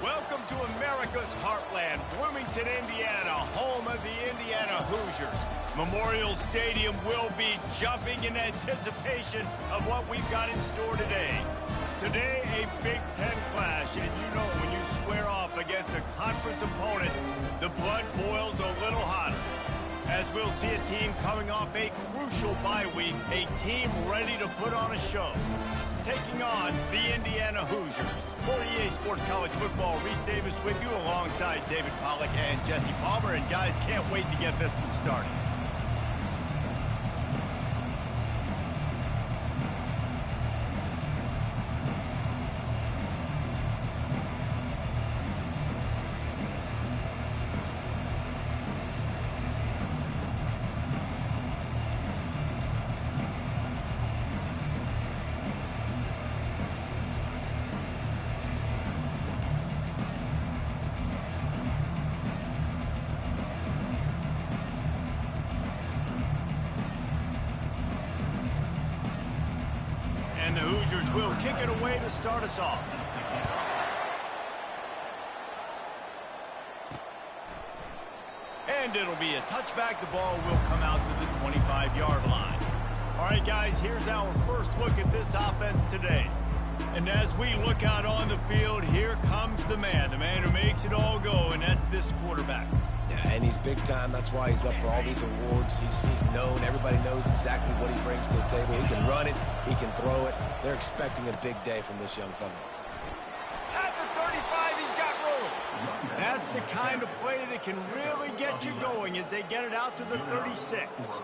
Welcome to America's heartland, Bloomington, Indiana, home of the Indiana Hoosiers. Memorial Stadium will be jumping in anticipation of what we've got in store today. Today, a Big Ten clash, and you know when you square off against a conference opponent, the blood boils a little hotter. As we'll see a team coming off a crucial bye week, a team ready to put on a show. Taking on the Indiana Hoosiers. For EA Sports College Football, Reese Davis with you alongside David Pollack and Jesse Palmer. And guys, can't wait to get this one started. And the Hoosiers will kick it away to start us off. And it'll be a touchback. The ball will come out to the 25-yard line. All right, guys, here's our first look at this offense today. And as we look out on the field, here comes the man who makes it all go, and that's this quarterback. Yeah, and he's big time. That's why he's up for all these awards. He's known. Everybody knows exactly what he brings to the table. He can run it. He can throw it. They're expecting a big day from this young fella. At the 35, he's got room. That's the kind of play that can really get you going as they get it out to the 36.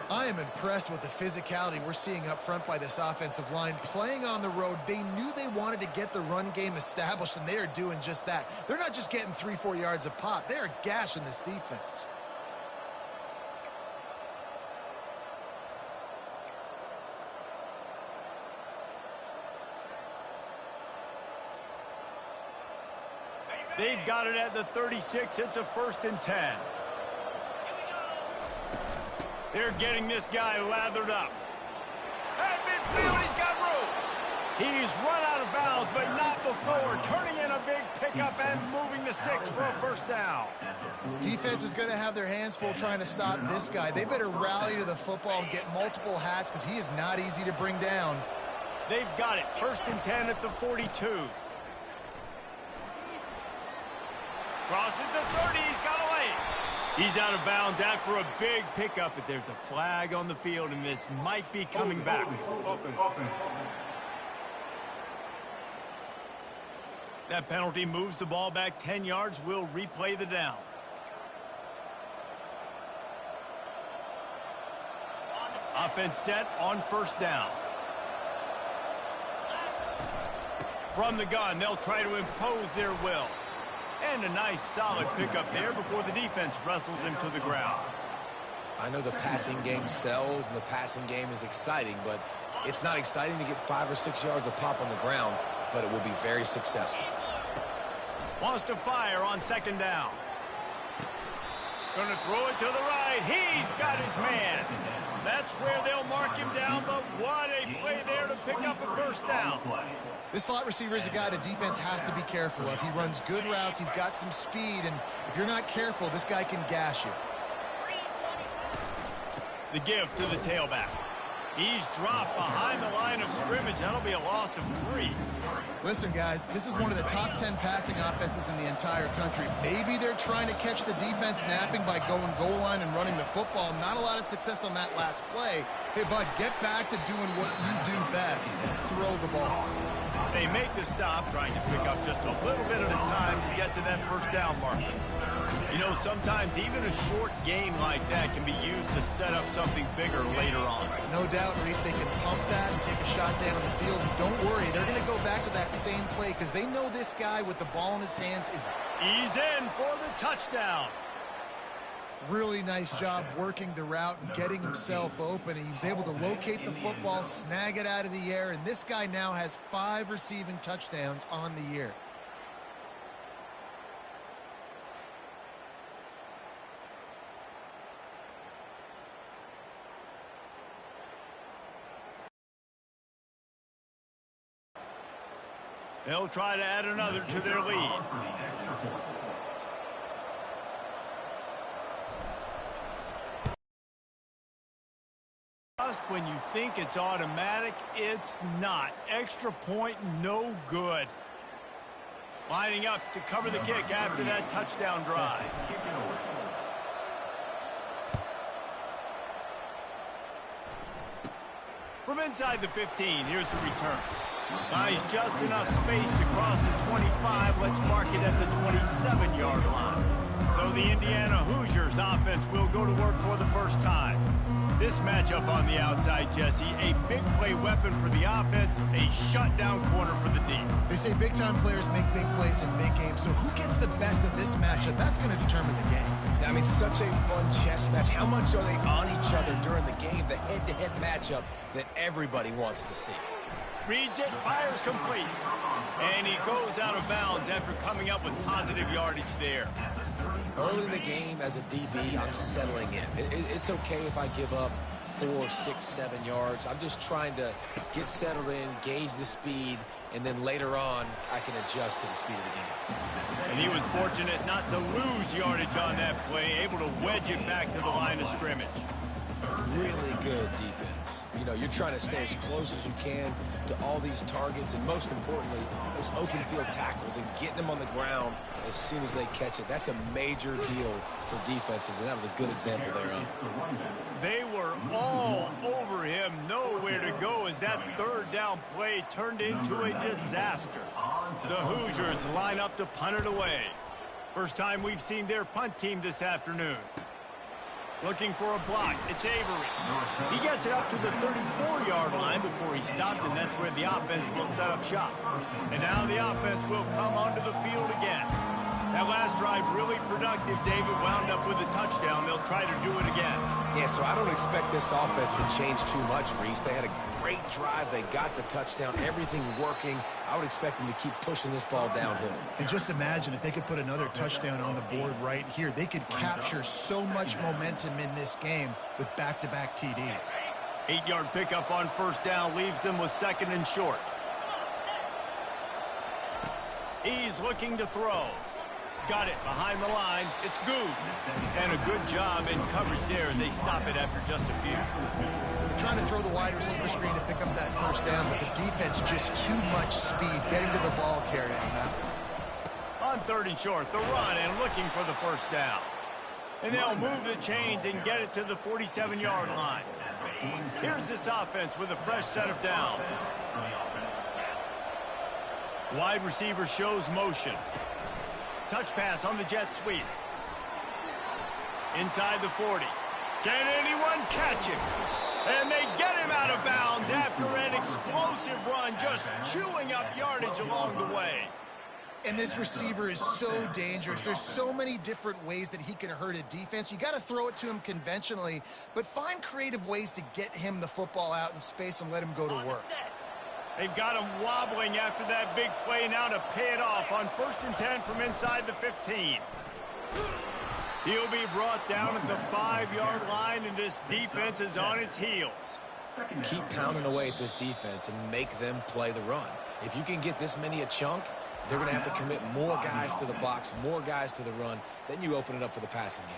I am impressed with the physicality we're seeing up front by this offensive line. Playing on the road, they knew they wanted to get the run game established, and they are doing just that. They're not just getting 3-4 yards a pop. They are gashing this defense. They've got it at the 36. It's a 1st and 10. They're getting this guy lathered up. At midfield, he's got room. He's run out of bounds, but not before. Turning in a big pickup and moving the sticks for a 1st down. Defense is going to have their hands full trying to stop this guy. They better rally to the football and get multiple hats because he is not easy to bring down. They've got it. 1st and 10 at the 42. Crosses the 30. He's got away. He's out of bounds after a big pickup, but there's a flag on the field, and this might be coming back. That penalty moves the ball back 10 yards. We'll replay the down. Offense set on 1st down. From the gun, they'll try to impose their will. And a nice solid pickup there before the defense wrestles him to the ground. I know the passing game sells and the passing game is exciting, but it's not exciting to get 5 or 6 yards a pop on the ground, but it will be very successful. Wants to fire on 2nd down. Gonna throw it to the right. He's got his man. That's where they'll mark him down, but what a play there to pick up a 1st down. This slot receiver is a guy the defense has to be careful of. He runs good routes. He's got some speed, and if you're not careful, this guy can gash you. The give to the tailback. He's dropped behind the line of scrimmage. That'll be a loss of 3. Listen, guys, this is one of the top 10 passing offenses in the entire country. Maybe they're trying to catch the defense napping by going goal line and running the football. Not a lot of success on that last play. Hey, bud, get back to doing what you do best. Throw the ball. They make the stop, trying to pick up just a little bit at a time to get to that 1st down marker. You know, sometimes even a short game like that can be used to set up something bigger later on. No doubt, Reese, they can pump that and take a shot down the field. And don't worry, they're going to go back to that same play because they know this guy with the ball in his hands is... He's in for the touchdown. Really nice job working the route and getting himself open. And he was able to locate the football, snag it out of the air, and this guy now has 5 receiving touchdowns on the year. They'll try to add another to their lead. Just when you think it's automatic, it's not. Extra point, no good. Lining up to cover the kick after that touchdown drive. From inside the 15, here's the return. Finds just enough space to cross the 25. Let's mark it at the 27-yard line. So the Indiana Hoosiers offense will go to work for the first time. This matchup on the outside, Jesse, a big play weapon for the offense, a shutdown corner for the D. They say big-time players make big plays in big games, so who gets the best of this matchup? That's going to determine the game. I mean, such a fun chess match. How much are they on each other during the game? The head-to-head matchup that everybody wants to see. Reads it, fires complete. And he goes out of bounds after coming up with positive yardage there. Early in the game, as a DB, I'm settling in. It's okay if I give up 4, 6, 7 yards. I'm just trying to get settled in, gauge the speed, and then later on, I can adjust to the speed of the game. And he was fortunate not to lose yardage on that play, able to wedge it back to the line of scrimmage. Really good defense. You know, you're trying to stay as close as you can to all these targets, and most importantly, those open field tackles and getting them on the ground as soon as they catch it. That's a major deal for defenses, and that was a good example thereof. They were all over him, nowhere to go as that third down play turned into a disaster. The Hoosiers line up to punt it away. First time we've seen their punt team this afternoon. Looking for a block. It's Avery. He gets it up to the 34-yard line before he stopped, and that's where the offense will set up shop. And now the offense will come onto the field again. That last drive really productive. David wound up with a touchdown. They'll try to do it again. Yeah, so I don't expect this offense to change too much, Reese. They had a great drive. They got the touchdown. Everything working. I would expect them to keep pushing this ball downhill. And just imagine if they could put another touchdown on the board right here. They could capture so much momentum in this game with back-to-back TDs. 8-yard pickup on first down leaves them with second and short. He's looking to throw. Got it behind the line. It's good. And a good job in coverage there as they stop it after just a few. They're trying to throw the wide receiver screen to pick up that first down, but the defense just too much speed getting to the ball carrier on that. On third and short, the run and looking for the first down. And they'll move the chains and get it to the 47-yard line. Here's this offense with a fresh set of downs. Wide receiver shows motion. Touch pass on the jet sweep. Inside the 40. Can anyone catch him? And they get him out of bounds after an explosive run, just chewing up yardage along the way. And this receiver is so dangerous. There's so many different ways that he can hurt a defense. You got to throw it to him conventionally, but find creative ways to get him the football out in space and let him go to work. They've got him wobbling after that big play now to pay it off on 1st and 10 from inside the 15. He'll be brought down at the 5-yard line, and this defense is on its heels. Keep pounding away at this defense and make them play the run. If you can get this many a chunk, they're going to have to commit more guys to the box, more guys to the run. Then you open it up for the passing game.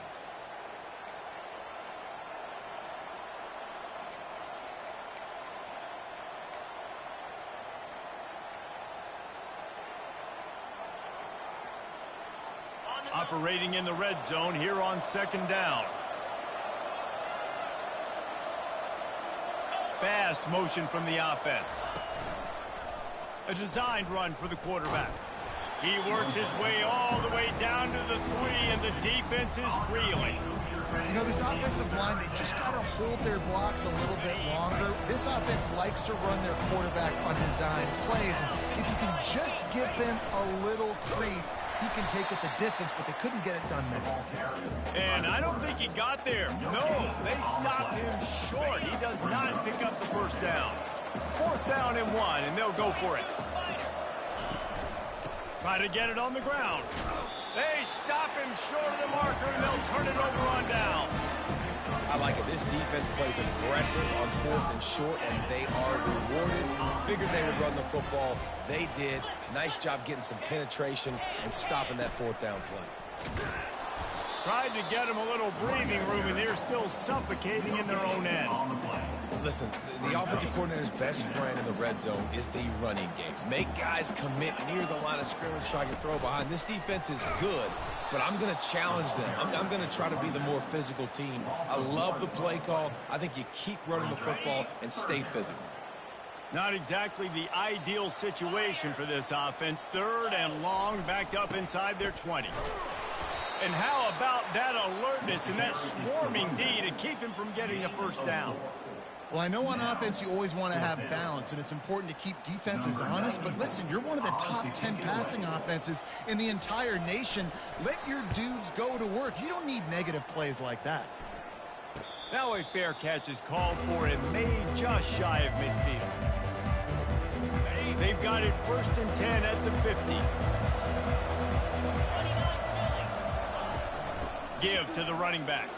Operating in the red zone here on 2nd down. Fast motion from the offense. A designed run for the quarterback. He works his way all the way down to the 3, and the defense is reeling. You know, this offensive line, they just got to hold their blocks a little bit longer. This offense likes to run their quarterback on design plays. And if you can just give them a little crease, he can take it the distance, but they couldn't get it done there. And I don't think he got there. No, they stopped him short. He does not pick up the first down. 4th down and 1, and they'll go for it. Try to get it on the ground. They stop him short of the marker, and they'll turn it over on down. I like it. This defense plays aggressive on 4th and short, and they are rewarded. Figured they would run the football. They did. Nice job getting some penetration and stopping that 4th down play. Tried to get them a little breathing room, and they're still suffocating in their own end. Listen, the offensive coordinator's best friend in the red zone is the running game. Make guys commit near the line of scrimmage so I can throw behind. This defense is good, but I'm going to challenge them. I'm going to try to be the more physical team. I love the play call. I think you keep running the football and stay physical. Not exactly the ideal situation for this offense. 3rd and long, backed up inside their 20. And how about that alertness and that swarming D to keep him from getting a first down? Well, I know on offense you always want to have balance, and it's important to keep defenses honest, but listen, you're one of the top 10 passing offenses in the entire nation. Let your dudes go to work. You don't need negative plays like that. Now a fair catch is called for and made just shy of midfield. They've got it 1st and 10 at the 50. Give to the running back.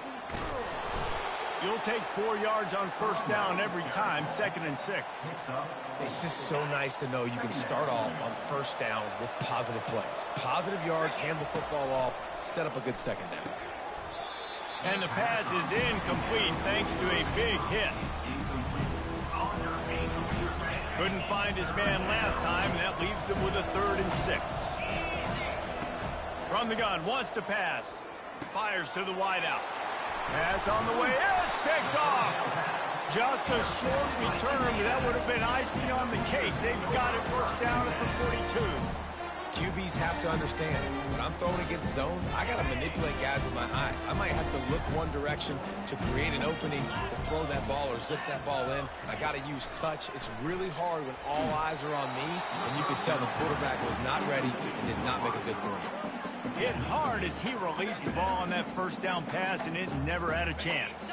You'll take 4 yards on 1st down every time, 2nd and 6. It's just so nice to know you can start off on 1st down with positive plays. Positive yards, hand the football off, set up a good 2nd down. And the pass is incomplete thanks to a big hit. Couldn't find his man last time, and that leaves him with a 3rd and 6. From the gun, wants to pass. Fires to the wideout. Pass on the way. It's picked off. Just a short return. That would have been icing on the cake. They've got it 1st down at the 42. QBs have to understand, when I'm throwing against zones, I got to manipulate guys with my eyes. I might have to look one direction to create an opening to throw that ball or zip that ball in. I got to use touch. It's really hard when all eyes are on me, and you can tell the quarterback was not ready and did not make a good throw. Hit hard as he released the ball on that 1st down pass, and it never had a chance.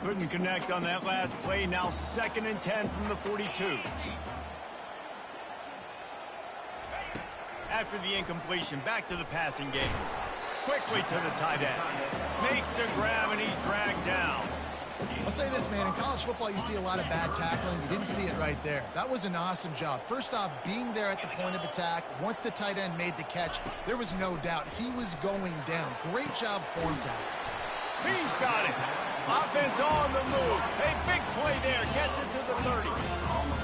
Couldn't connect on that last play. Now 2nd and 10 from the 42. After the incompletion, back to the passing game. Quickly to the tight end. Makes a grab, and he's dragged down. I'll say this, man. In college football, you see a lot of bad tackling. You didn't see it right there. That was an awesome job. First off, being there at the point of attack. Once the tight end made the catch, there was no doubt he was going down. Great job form tackle. He's got it. Offense on the move. A big play there. Gets it to the 30.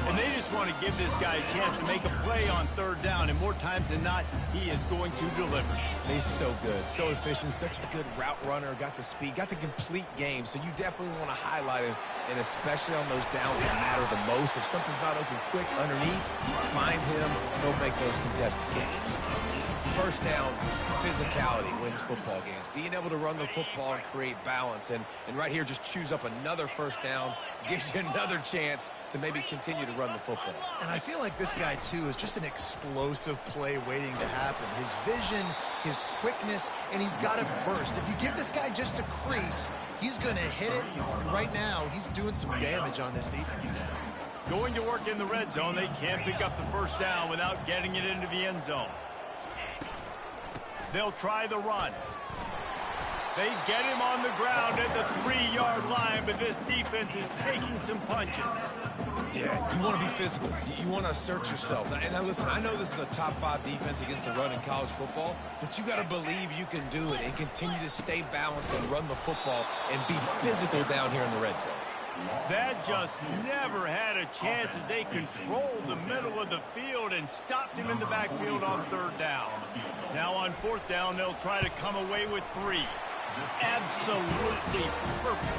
And they just want to give this guy a chance to make a play on 3rd down. And more times than not, he is going to deliver. He's so good, so efficient, such a good route runner, got the speed, got the complete game. So you definitely want to highlight him, and especially on those downs that matter the most. If something's not open quick underneath, find him, he'll make those contested catches. 1st down, physicality wins football games. Being able to run the football and create balance. And right here, just choose up another 1st down, gives you another chance to maybe continue to run the football. And I feel like this guy, too, is just an explosive play waiting to happen. His vision, his quickness, and he's got a burst. If you give this guy just a crease, he's going to hit it. And right now, he's doing some damage on this defense. Going to work in the red zone, they can't pick up the 1st down without getting it into the end zone. They'll try the run. They get him on the ground at the 3-yard line, but this defense is taking some punches. Yeah, you want to be physical. You want to assert yourself. And now listen, I know this is a top 5 defense against the run in college football, but you got to believe you can do it and continue to stay balanced and run the football and be physical down here in the red zone. That just never had a chance as they controlled the middle of the field and stopped him in the backfield on 3rd down. Now on 4th down, they'll try to come away with 3. Absolutely perfect.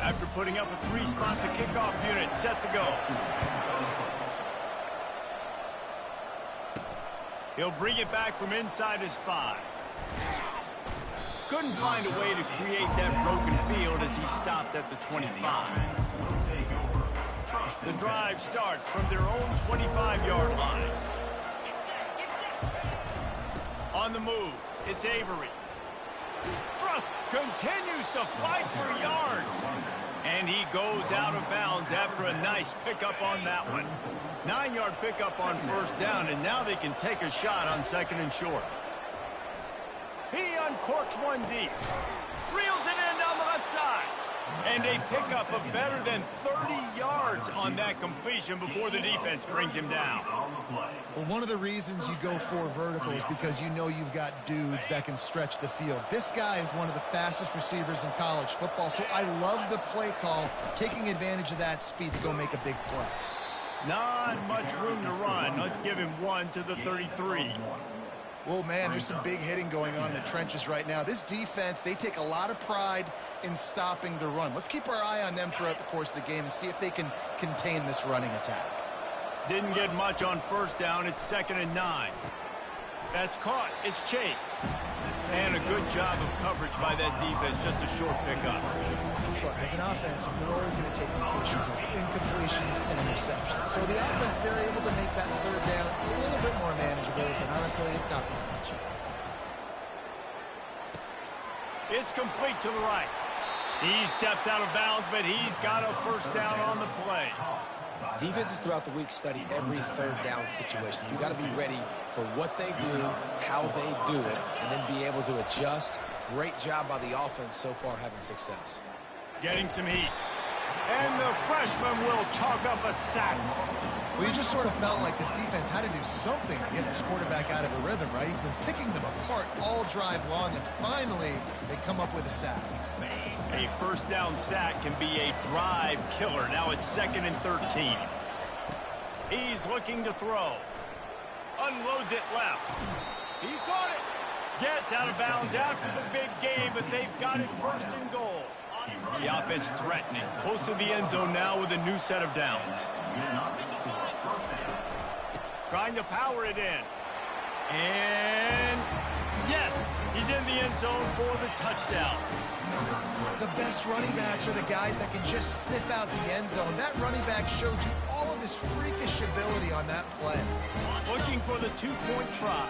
After putting up a 3-spot, the kickoff unit set to go. He'll bring it back from inside his 5. Couldn't find a way to create that broken field as he stopped at the 25. The drive starts from their own 25-yard line. On the move, it's Avery. Trust continues to fight for yards. And he goes out of bounds after a nice pickup on that one. 9-yard pickup on 1st down, and now they can take a shot on 2nd and short. He uncorks one deep. Reels it in down the left side. And a pickup of better than 30 yards on that completion before the defense brings him down. Well, one of the reasons you go for vertical is because you know you've got dudes that can stretch the field. This guy is one of the fastest receivers in college football, so I love the play call, taking advantage of that speed to go make a big play. Not much room to run. Let's give him one to the 33. Well, man, there's some big hitting going on in the trenches right now. This defense, they take a lot of pride in stopping the run. Let's keep our eye on them throughout the course of the game and see if they can contain this running attack. Didn't get much on first down. It's 2nd and 9. That's caught. It's Chase. And a good job of coverage by that defense. Just a short pickup. Look, as an offense, you're always going to take completions over incompletions and interceptions. So the offense, they're able to make that third down a little bit more manageable, but honestly, not that much. It's complete to the right. He steps out of bounds, but he's got a first down on the play. Defenses throughout the week study every third down situation. You got to be ready for what they do, how they do it, and then be able to adjust. Great job by the offense so far having success. Getting some heat. And the freshman will chalk up a sack. Well, you just sort of felt like this defense had to do something to get this quarterback out of a rhythm, right? He's been picking them apart all drive long, and finally they come up with a sack. A first down sack can be a drive killer. Now it's 2nd and 13. He's looking to throw. Unloads it left. He caught it. Gets out of bounds after the big game, but they've got it 1st and goal. The offense threatening. Close to the end zone now with a new set of downs. Trying to power it in. And yes, he's in the end zone for the touchdown. The best running backs are the guys that can just sniff out the end zone. That running back showed you all of his freakish ability on that play. Looking for the 2-point try.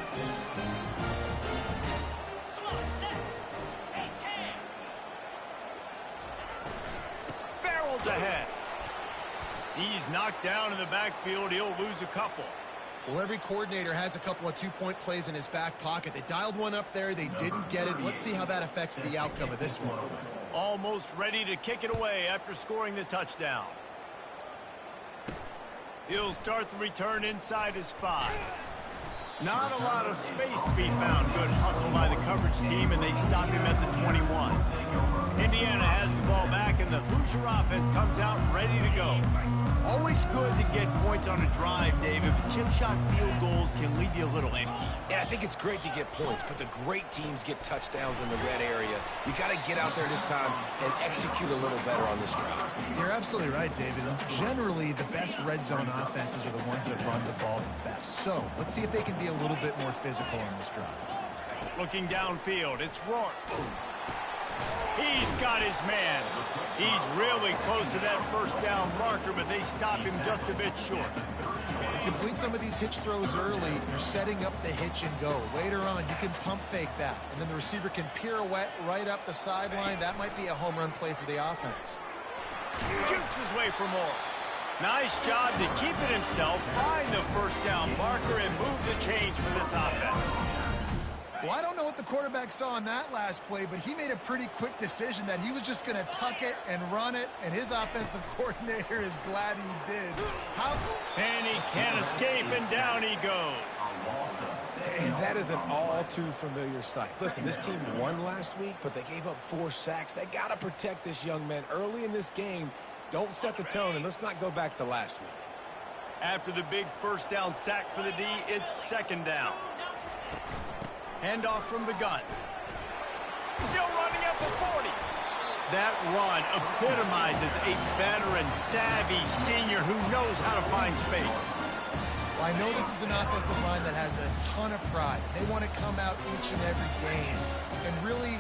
Barrels ahead. He's knocked down in the backfield. He'll lose a couple. Well, every coordinator has a couple of 2-point plays in his back pocket. They dialed one up there. They didn't get it. Let's see how that affects the outcome of this one. Almost ready to kick it away after scoring the touchdown. He'll start the return inside his 5. Not a lot of space to be found. Good hustle by the coverage team, and they stop him at the 21. Indiana has the ball back, and the Hoosier offense comes out ready to go. Always good to get points on a drive, David, but chip shot field goals can leave you a little empty. And I think it's great to get points, but the great teams get touchdowns in the red area. You got to get out there this time and execute a little better on this drive. You're absolutely right, David. Generally, the best red zone offenses are the ones that run the ball the best. So let's see if they can be a little bit more physical on this drive. Looking downfield, it's Rourke. He's got his man. He's really close to that first down marker, but they stop him just a bit short. Complete some of these hitch throws early. You're setting up the hitch and go. Later on, you can pump fake that, and then the receiver can pirouette right up the sideline. That might be a home run play for the offense. Jukes his way for more. Nice job to keep it himself, find the first down marker, and move the chains for this offense. Well, I don't know what the quarterback saw on that last play, but he made a pretty quick decision that he was just going to tuck it and run it, and his offensive coordinator is glad he did. And he can't escape, and down he goes. And that is an all-too-familiar sight. Listen, this team won last week, but they gave up 4 sacks. They got to protect this young man early in this game. Don't set the tone, and let's not go back to last week. After the big first down sack for the D, it's 2nd down. Handoff from the gun. Still running at the 40. That run epitomizes a veteran, savvy senior who knows how to find space. Well, I know this is an offensive line that has a ton of pride. They want to come out each and every game and really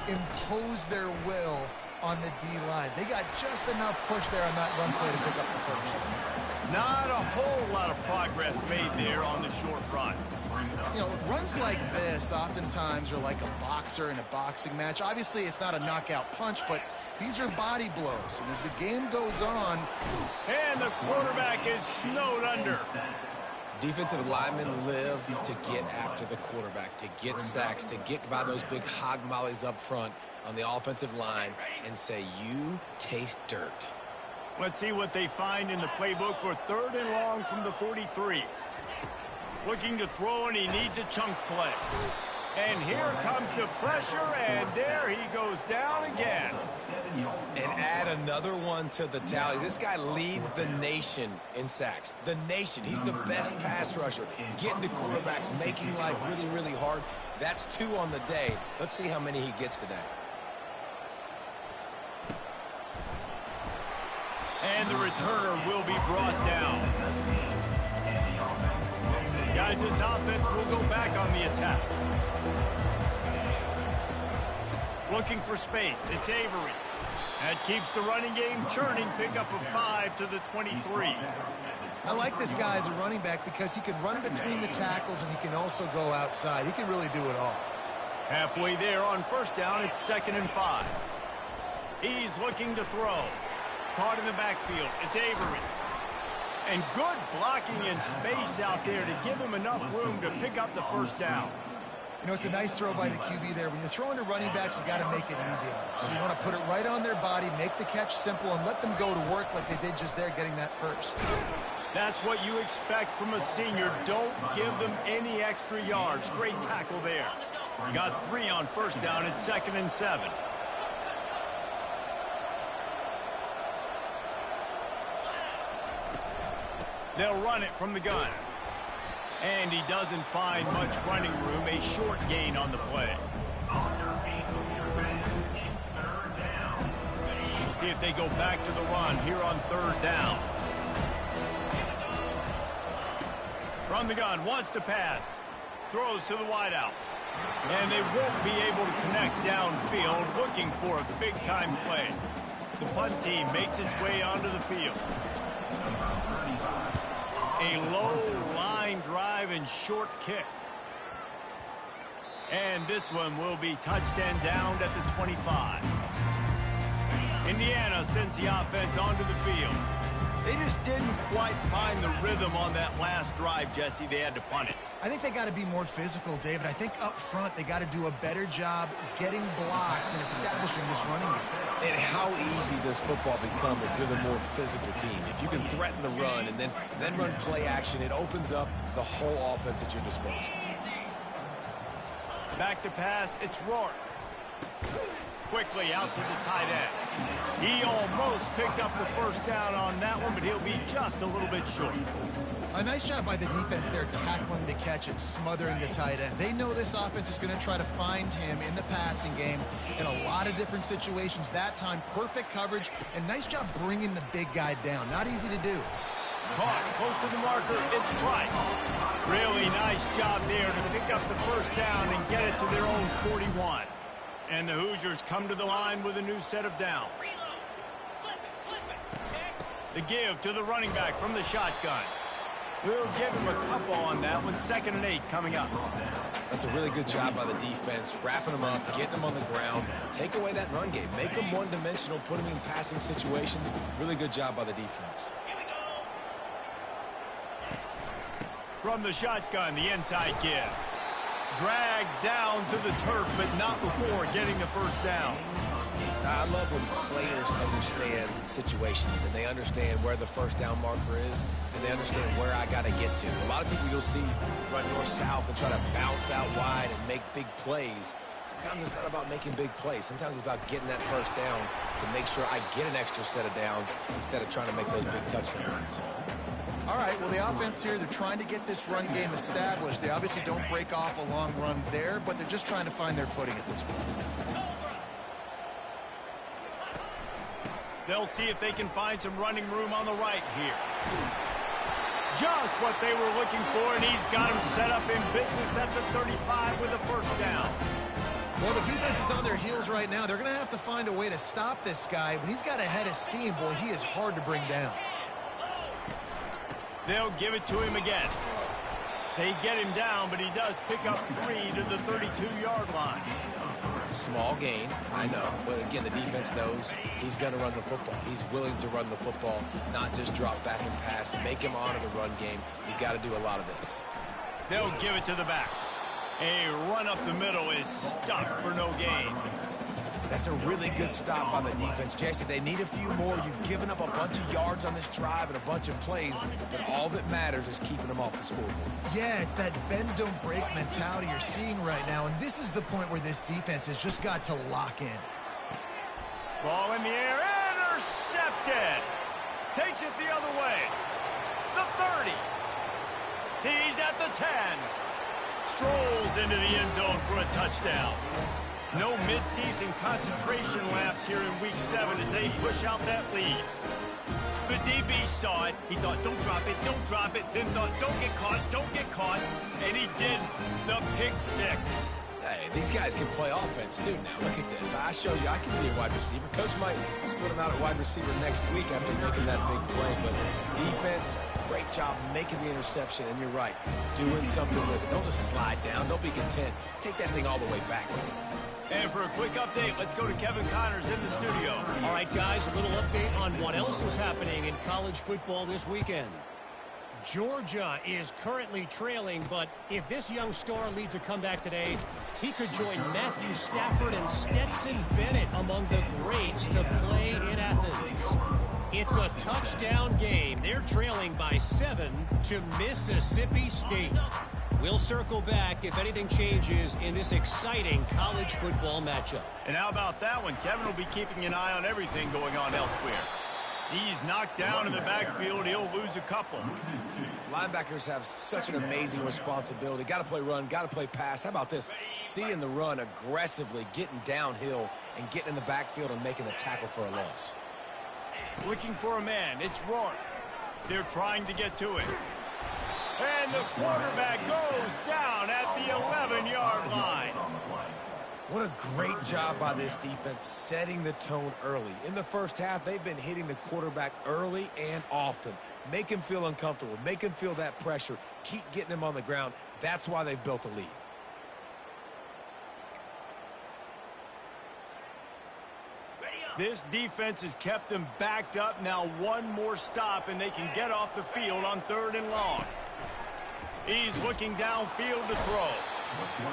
impose their will on the D-line. They got just enough push there on that run play to pick up the first. Not a whole lot of progress made there on the short run. You know, runs like this oftentimes are like a boxer in a boxing match. Obviously, it's not a knockout punch, but these are body blows. And as the game goes on... And the quarterback is snowed under. Defensive linemen live to get after the quarterback, to get sacks, to get by those big hog mollies up front on the offensive line and say, you taste dirt. Let's see what they find in the playbook for 3rd and long from the 43. Looking to throw, and he needs a chunk play. And here comes the pressure, and there he goes down again. And add another one to the tally. This guy leads the nation in sacks. The nation. He's the best pass rusher. Getting to quarterbacks, making life really, really hard. That's 2 on the day. Let's see how many he gets today. And the returner will be brought down. Guys, this offense will go back on the attack. Looking for space. It's Avery. That keeps the running game churning. Pickup of 5 to the 23. I like this guy as a running back because he can run between the tackles and he can also go outside. He can really do it all. Halfway there on 1st down, it's 2nd and 5. He's looking to throw. Caught in the backfield. It's Avery. And good blocking in space out there to give him enough room to pick up the 1st down. You know, it's a nice throw by the QB there. When you're throwing to running backs, you got to make it easy on them. So you want to put it right on their body, make the catch simple, and let them go to work like they did just there getting that 1st. That's what you expect from a senior. Don't give them any extra yards. Great tackle there. Got 3 on 1st down. It's 2nd and 7. They'll run it from the gun. And he doesn't find much running room. A short gain on the play. We'll see if they go back to the run here on 3rd down. From the gun, wants to pass. Throws to the wideout. And they won't be able to connect downfield, looking for a big-time play. The punt team makes its way onto the field. A low line drive and short kick. And this one will be touched and downed at the 25. Indiana sends the offense onto the field. They just didn't quite find the rhythm on that last drive, Jesse. They had to punt it. I think they got to be more physical, David. I think up front they got to do a better job getting blocks and establishing this running game. And how easy does football become if you're the more physical team? If you can threaten the run and then run play action, it opens up the whole offense at your disposal. Back to pass, it's Rourke. Quickly out to the tight end. He almost picked up the 1st down on that one, but he'll be just a little bit short. A nice job by the defense there, tackling the catch and smothering the tight end. They know this offense is going to try to find him in the passing game in a lot of different situations. That time, perfect coverage, and nice job bringing the big guy down. Not easy to do. Caught close to the marker, it's Price. Really nice job there to pick up the 1st down and get it to their own 41. And the Hoosiers come to the line with a new set of downs. The give to the running back from the shotgun. We'll give him a couple on that one. 2nd and 8 coming up. That's a really good job by the defense, wrapping them up, getting them on the ground. Take away that run game. Make them one-dimensional, put them in passing situations. Really good job by the defense. From the shotgun, the inside give. Dragged down to the turf, but not before getting the 1st down. I love when players understand situations and they understand where the 1st down marker is and they understand where I got to get to. A lot of people you'll see run north-south and try to bounce out wide and make big plays. Sometimes it's not about making big plays. Sometimes it's about getting that 1st down to make sure I get an extra set of downs instead of trying to make those big touchdown runs. All right, well, the offense here, they're trying to get this run game established. They obviously don't break off a long run there, but they're just trying to find their footing at this point. They'll see if they can find some running room on the right here. Just what they were looking for, and he's got him set up in business at the 35 with a 1st down. Well, the defense is on their heels right now. They're going to have to find a way to stop this guy. When he's got a head of steam, boy, he is hard to bring down. They'll give it to him again. They get him down, but he does pick up 3 to the 32-yard line. Small gain, I know. But again, the defense knows he's going to run the football. He's willing to run the football, not just drop back and pass. Make him honor the run game. You got to do a lot of this. They'll give it to the back. A run up the middle is stuck for no gain. That's a really good stop on the defense, Jesse. They need a few more. You've given up a bunch of yards on this drive and a bunch of plays, but all that matters is keeping them off the scoreboard. Yeah, it's that bend, don't break mentality you're seeing right now, and this is the point where this defense has just got to lock in. Ball in the air, intercepted. Takes it the other way. The 30. He's at the 10. Strolls into the end zone for a touchdown. No midseason concentration laps here in Week 7 as they push out that lead. The DB saw it. He thought, don't drop it, don't drop it. Then thought, don't get caught. And he did the pick 6. Hey, these guys can play offense, too, now. Look at this. I show you I can be a wide receiver. Coach might split him out at wide receiver next week after making that big play. But defense, great job making the interception. And you're right, doing something with it. Don't just slide down. Don't be content. Take that thing all the way back. And for a quick update, let's go to Kevin Connors in the studio. All right, guys, a little update on what else is happening in college football this weekend. Georgia is currently trailing, but if this young star leads a comeback today, he could join Matthew Stafford and Stetson Bennett among the greats to play in Athens. It's a touchdown game. They're trailing by 7 to Mississippi State. We'll circle back if anything changes in this exciting college football matchup. And how about that one? Kevin will be keeping an eye on everything going on elsewhere. He's knocked down in the backfield. He'll lose a couple. Linebackers have such an amazing responsibility. Got to play run, got to play pass. How about this? Seeing the run aggressively, getting downhill, and getting in the backfield and making the tackle for a loss. Looking for a man. It's Rourke. They're trying to get to it. And the quarterback goes down at the 11-yard line. What a great job by this defense setting the tone early. In the first half, they've been hitting the quarterback early and often. Make him feel uncomfortable. Make him feel that pressure. Keep getting him on the ground. That's why they've built a lead. This defense has kept them backed up. Now one more stop, and they can get off the field on 3rd and long. He's looking downfield to throw.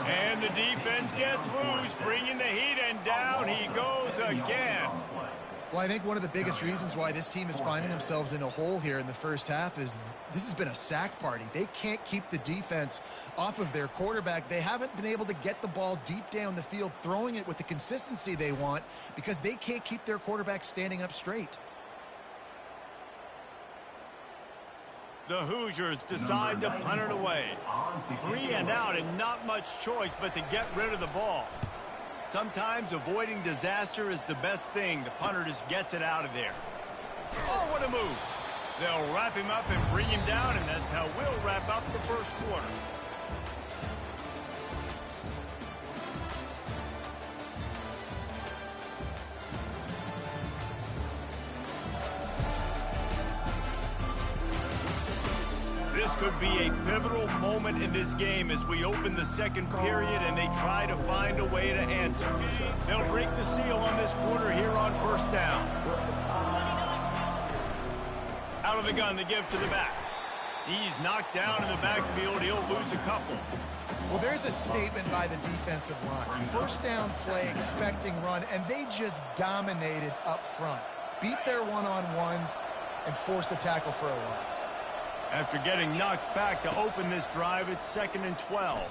And the defense gets loose, bringing the heat, and down he goes again. Well, I think one of the biggest reasons why this team is finding themselves in a hole here in the first half is this has been a sack party. They can't keep the defense off of their quarterback. They haven't been able to get the ball deep down the field, throwing it with the consistency they want because they can't keep their quarterback standing up straight. The Hoosiers decide to punt it away. 3 and out and not much choice but to get rid of the ball. Sometimes avoiding disaster is the best thing. The punter just gets it out of there. Oh, what a move. They'll wrap him up and bring him down, and that's how we'll wrap up the first quarter. This could be a pivotal moment in this game as we open the second period and they try to find a way to answer. They'll break the seal on this quarter here on 1st down. Out of the gun to give to the back. He's knocked down in the backfield. He'll lose a couple. Well, there's a statement by the defensive line. 1st down play, expecting run, and they just dominated up front. Beat their one-on-ones and forced a tackle for a loss. After getting knocked back to open this drive, it's 2nd and 12.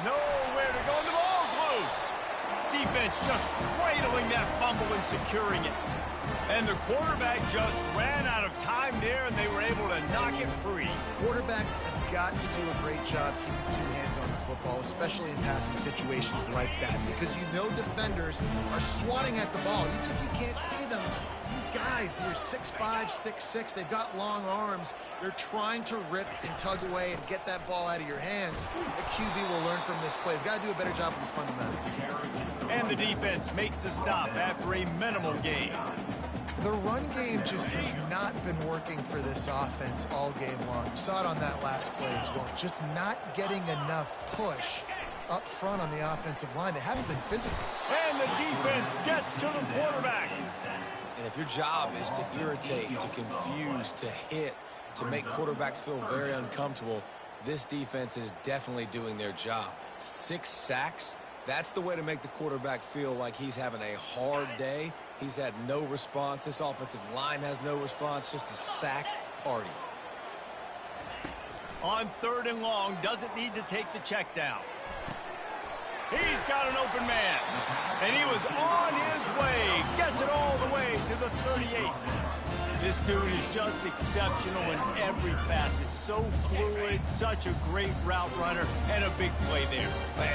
Nowhere to go, and the ball's loose. Defense just cradling that fumble and securing it. And the quarterback just ran out of time there, and they were able to knock it free. Quarterbacks have got to do a great job keeping 2 hands on the football, especially in passing situations like that, because you know defenders are swatting at the ball. Even if you can't see them, these guys, they're 6'5", 6'6", they've got long arms. They're trying to rip and tug away and get that ball out of your hands. The QB will learn from this play. He's got to do a better job with his fundamentals. And the defense makes the stop after a minimal gain. The run game just has not been working for this offense all game long. You saw it on that last play as well. Just not getting enough push up front on the offensive line. They haven't been physical. And the defense gets to the quarterback. And if your job is to irritate, to confuse, to hit, to make quarterbacks feel very uncomfortable, this defense is definitely doing their job. 6 sacks, that's the way to make the quarterback feel like he's having a hard day. He's had no response. This offensive line has no response, just a sack party. On 3rd and long, doesn't need to take the check down. He's got an open man, and he was on his way. Gets it all the way to the 38. This dude is just exceptional in every facet. So fluid, such a great route runner, and a big play there.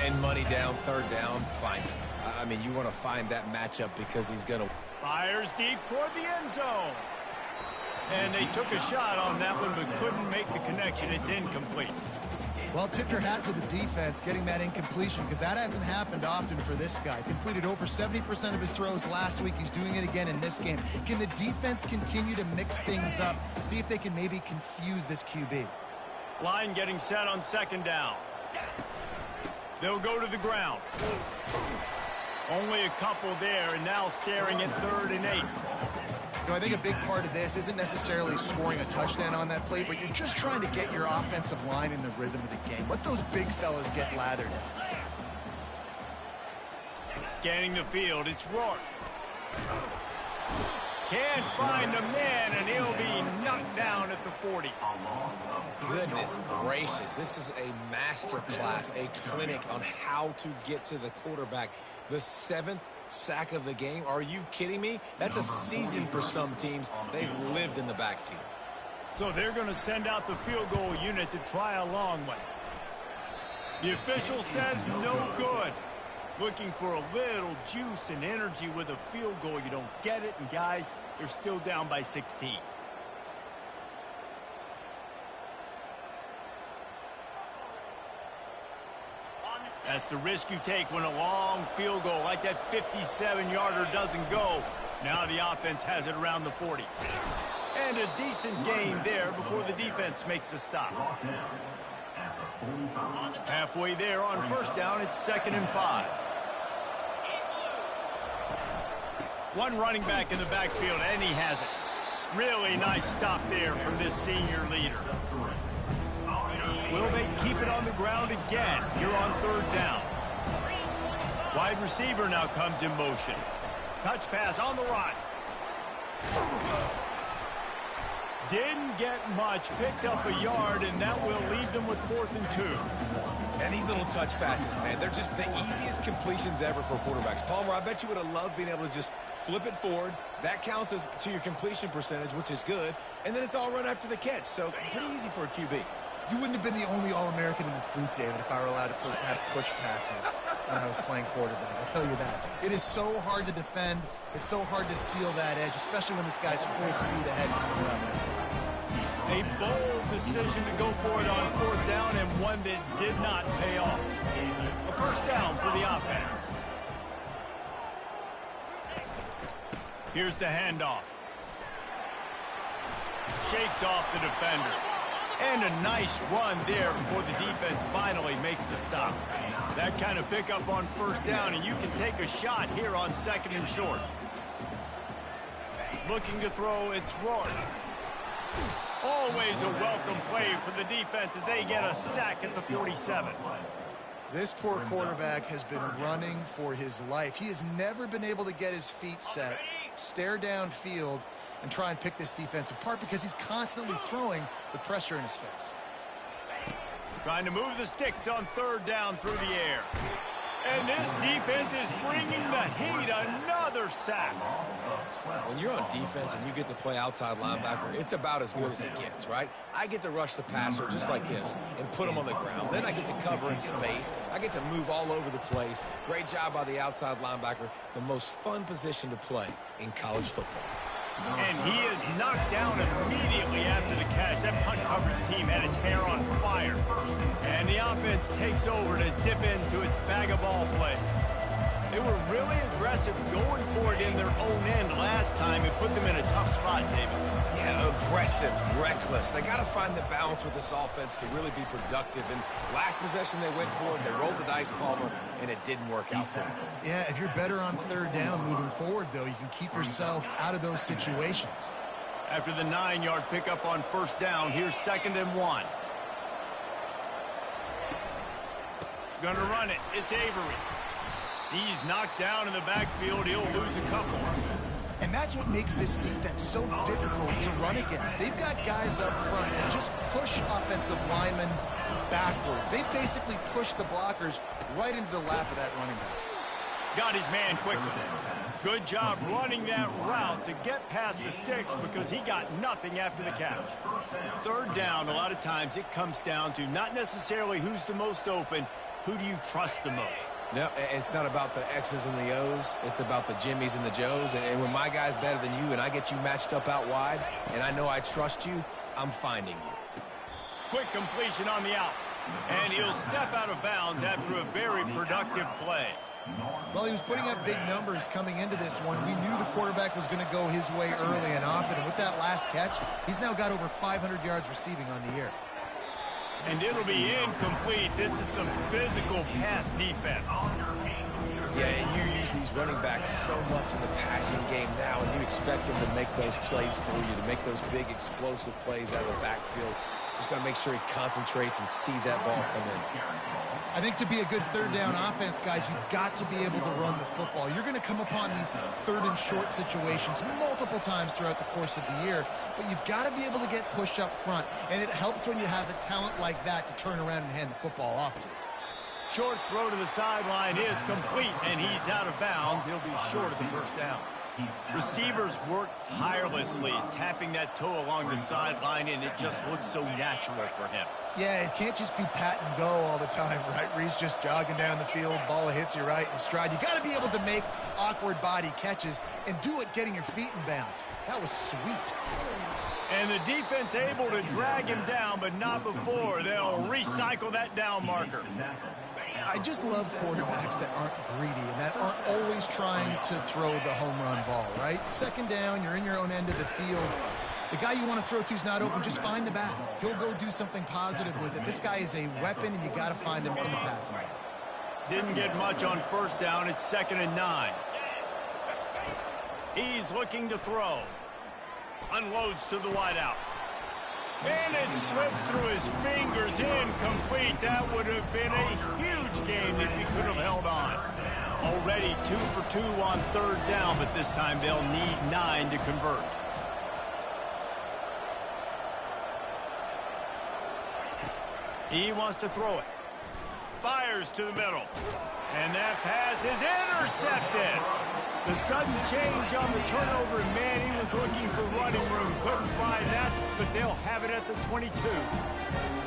And money down, 3rd down, find him. I mean, you want to find that matchup because he's going to... Fires deep toward the end zone. And they took a shot on that one, but couldn't make the connection. It's incomplete. Well, tip your hat to the defense getting that incompletion, because that hasn't happened often for this guy. Completed over 70% of his throws last week. He's doing it again in this game. Can the defense continue to mix things up, see if they can maybe confuse this QB? Line getting set on 2nd down. They'll go to the ground. Only a couple there, and now staring at 3rd and 8. You know, I think a big part of this isn't necessarily scoring a touchdown on that play, but you're just trying to get your offensive line in the rhythm of the game. Let those big fellas get lathered in. Scanning the field, it's Rourke. Can't find the man, and he'll be knocked down at the 40. Goodness gracious, this is a master class, a clinic on how to get to the quarterback. The 7th sack of the game. Are you kidding me? That's a season for some teams. They've lived in the backfield. So they're going to send out the field goal unit to try a long one. The official says no good. Looking for a little juice and energy with a field goal. You don't get it, and guys, they're still down by 16. That's the risk you take when a long field goal like that 57-yarder doesn't go. Now the offense has it around the 40. And a decent gain there before the defense makes the stop. Halfway there on 1st down, it's 2nd and 5. One running back in the backfield, and he has it. Really nice stop there from this senior leader. Will they keep it on the ground again here on 3rd down? Wide receiver now comes in motion. Touch pass on the run. Didn't get much, picked up a yard, and that will leave them with 4th and 2. And these little touch passes, man, they're just the easiest completions ever for quarterbacks. Palmer, I bet you would have loved being able to just flip it forward. That counts as to your completion percentage, which is good. And then it's all run after the catch, so pretty easy for a QB. You wouldn't have been the only All-American in this booth, David, if I were allowed to have push passes when I was playing quarterback. I'll tell you that. It is so hard to defend. It's so hard to seal that edge, especially when this guy's full speed ahead coming around that. A bold decision to go for it on 4th down, and one that did not pay off. A 1st down for the offense. Here's the handoff. Shakes off the defender. And a nice run there before the defense finally makes the stop. That kind of pickup on 1st down, and you can take a shot here on 2nd and short. Looking to throw, it's Rourke. Always a welcome play for the defense as they get a sack at the 47. This poor quarterback has been running for his life. He has never been able to get his feet set, stare downfield, and try and pick this defense apart because he's constantly throwing with pressure in his face. Trying to move the sticks on 3rd down through the air. And this defense is bringing the heat. Another sack. When you're on defense and you get to play outside linebacker, it's about as good as it gets, right? I get to rush the passer just like this and put him on the ground. Then I get to cover in space. I get to move all over the place. Great job by the outside linebacker. The most fun position to play in college football. And he is knocked down immediately after the catch. That punt coverage team had its hair on fire. And the offense takes over to dip into its bag of ball plays. They were really aggressive going for it in their own end last time and put them in a tough spot, David. Yeah, aggressive, reckless. They got to find the balance with this offense to really be productive. And last possession they went for it, they rolled the dice, Palmer, and it didn't work out for them. Yeah, if you're better on third down moving forward, though, you can keep yourself out of those situations. After the 9-yard pickup on first down, here's 2nd and 1. Gonna run it. It's Avery. He's knocked down in the backfield. He'll lose a couple. And that's what makes this defense so difficult to run against. They've got guys up front that just push offensive linemen backwards. They basically push the blockers right into the lap of that running back. Got his man quickly. Good job running that route to get past the sticks because he got nothing after the catch. Third down, a lot of times it comes down to not necessarily who's the most open, who do you trust the most? Yep, it's not about the X's and the O's. It's about the Jimmies and the Joes. And when my guy's better than you and I get you matched up out wide and I know I trust you, I'm finding you. Quick completion on the out. And he'll step out of bounds after a very productive play. Well, he was putting up big numbers coming into this one. We knew the quarterback was going to go his way early and often. And with that last catch, he's now got over 500 yards receiving on the year. And it'll be incomplete. This is some physical pass defense. Yeah, and you use these running backs so much in the passing game now, and you expect them to make those plays for you, to make those big explosive plays out of the backfield. Just got to make sure he concentrates and see that ball come in. I think to be a good third down offense, guys, you've got to be able to run the football. You're going to come upon these third and short situations multiple times throughout the course of the year, but you've got to be able to get push up front, and it helps when you have a talent like that to turn around and hand the football off to. Short throw to the sideline is complete, and he's out of bounds. He'll be short of the first down. Receivers work tirelessly, tapping that toe along the sideline, and it just looks so natural for him. Yeah, it can't just be pat and go all the time, right? Reese just jogging down the field, ball hits you right in stride. You got to be able to make awkward body catches and do it getting your feet in bounds. That was sweet. And the defense able to drag him down, but not before. They'll recycle that down marker. I just love quarterbacks that aren't greedy and that aren't always trying to throw the home run ball, right? Second down, you're in your own end of the field. The guy you want to throw to is not open. Just find the back. He'll go do something positive with it. This guy is a weapon, and you got to find him in the passing game. Didn't get much on first down. It's 2nd and 9. He's looking to throw. Unloads to the wideout. And it slips through his fingers, incomplete. That would have been a huge game if he could have held on. Already 2 for 2 on third down, but this time they'll need 9 to convert. He wants to throw it. Fires to the middle. And that pass is intercepted. The sudden change on the turnover, and man, he was looking for running room. Couldn't find that, but they'll have it at the 22.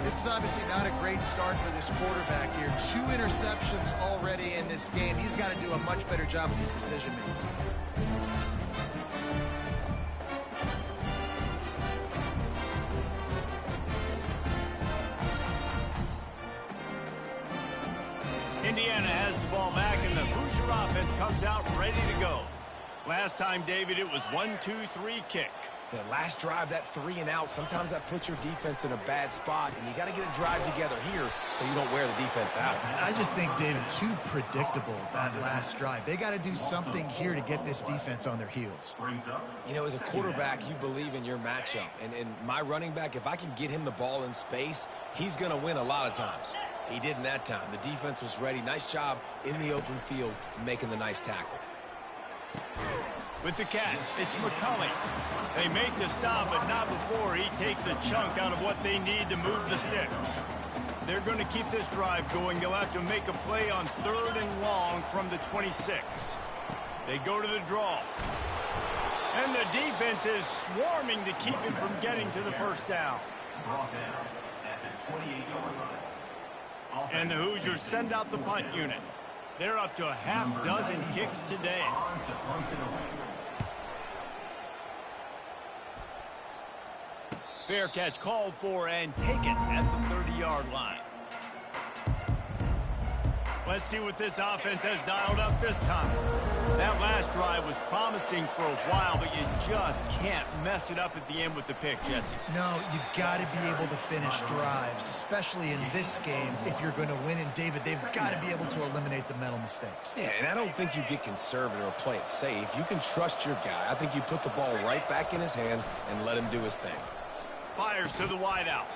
This is obviously not a great start for this quarterback here. 2 interceptions already in this game. He's got to do a much better job with his decision-making. Indiana has the ball back, and the Hoosier offense comes out ready to go. Last time, David, it was 1-2-3 kick. The last drive, that 3 and out, sometimes that puts your defense in a bad spot, and you got to get a drive together here so you don't wear the defense out. I just think, David, too predictable, that last drive. They got to do something here to get this defense on their heels. You know, as a quarterback, you believe in your matchup. And my running back, if I can get him the ball in space, he's going to win a lot of times. He didn't that time. The defense was ready. Nice job in the open field making the nice tackle. With the catch, it's McCulley. They make the stop, but not before he takes a chunk out of what they need to move the sticks. They're going to keep this drive going. They'll have to make a play on 3rd and long from the 26. They go to the draw. And the defense is swarming to keep him from getting to the first down. And the Hoosiers send out the punt unit. They're up to a half dozen kicks today. Fair catch called for and taken at the 30-yard line. Let's see what this offense has dialed up this time. That last drive was promising for a while, but you just can't mess it up at the end with the pick, Jesse. No, you've got to be able to finish drives, especially in this game if you're going to win. And, David, they've got to be able to eliminate the mental mistakes. Yeah, and I don't think you get conservative or play it safe. You can trust your guy. I think you put the ball right back in his hands and let him do his thing. Fires to the wideout.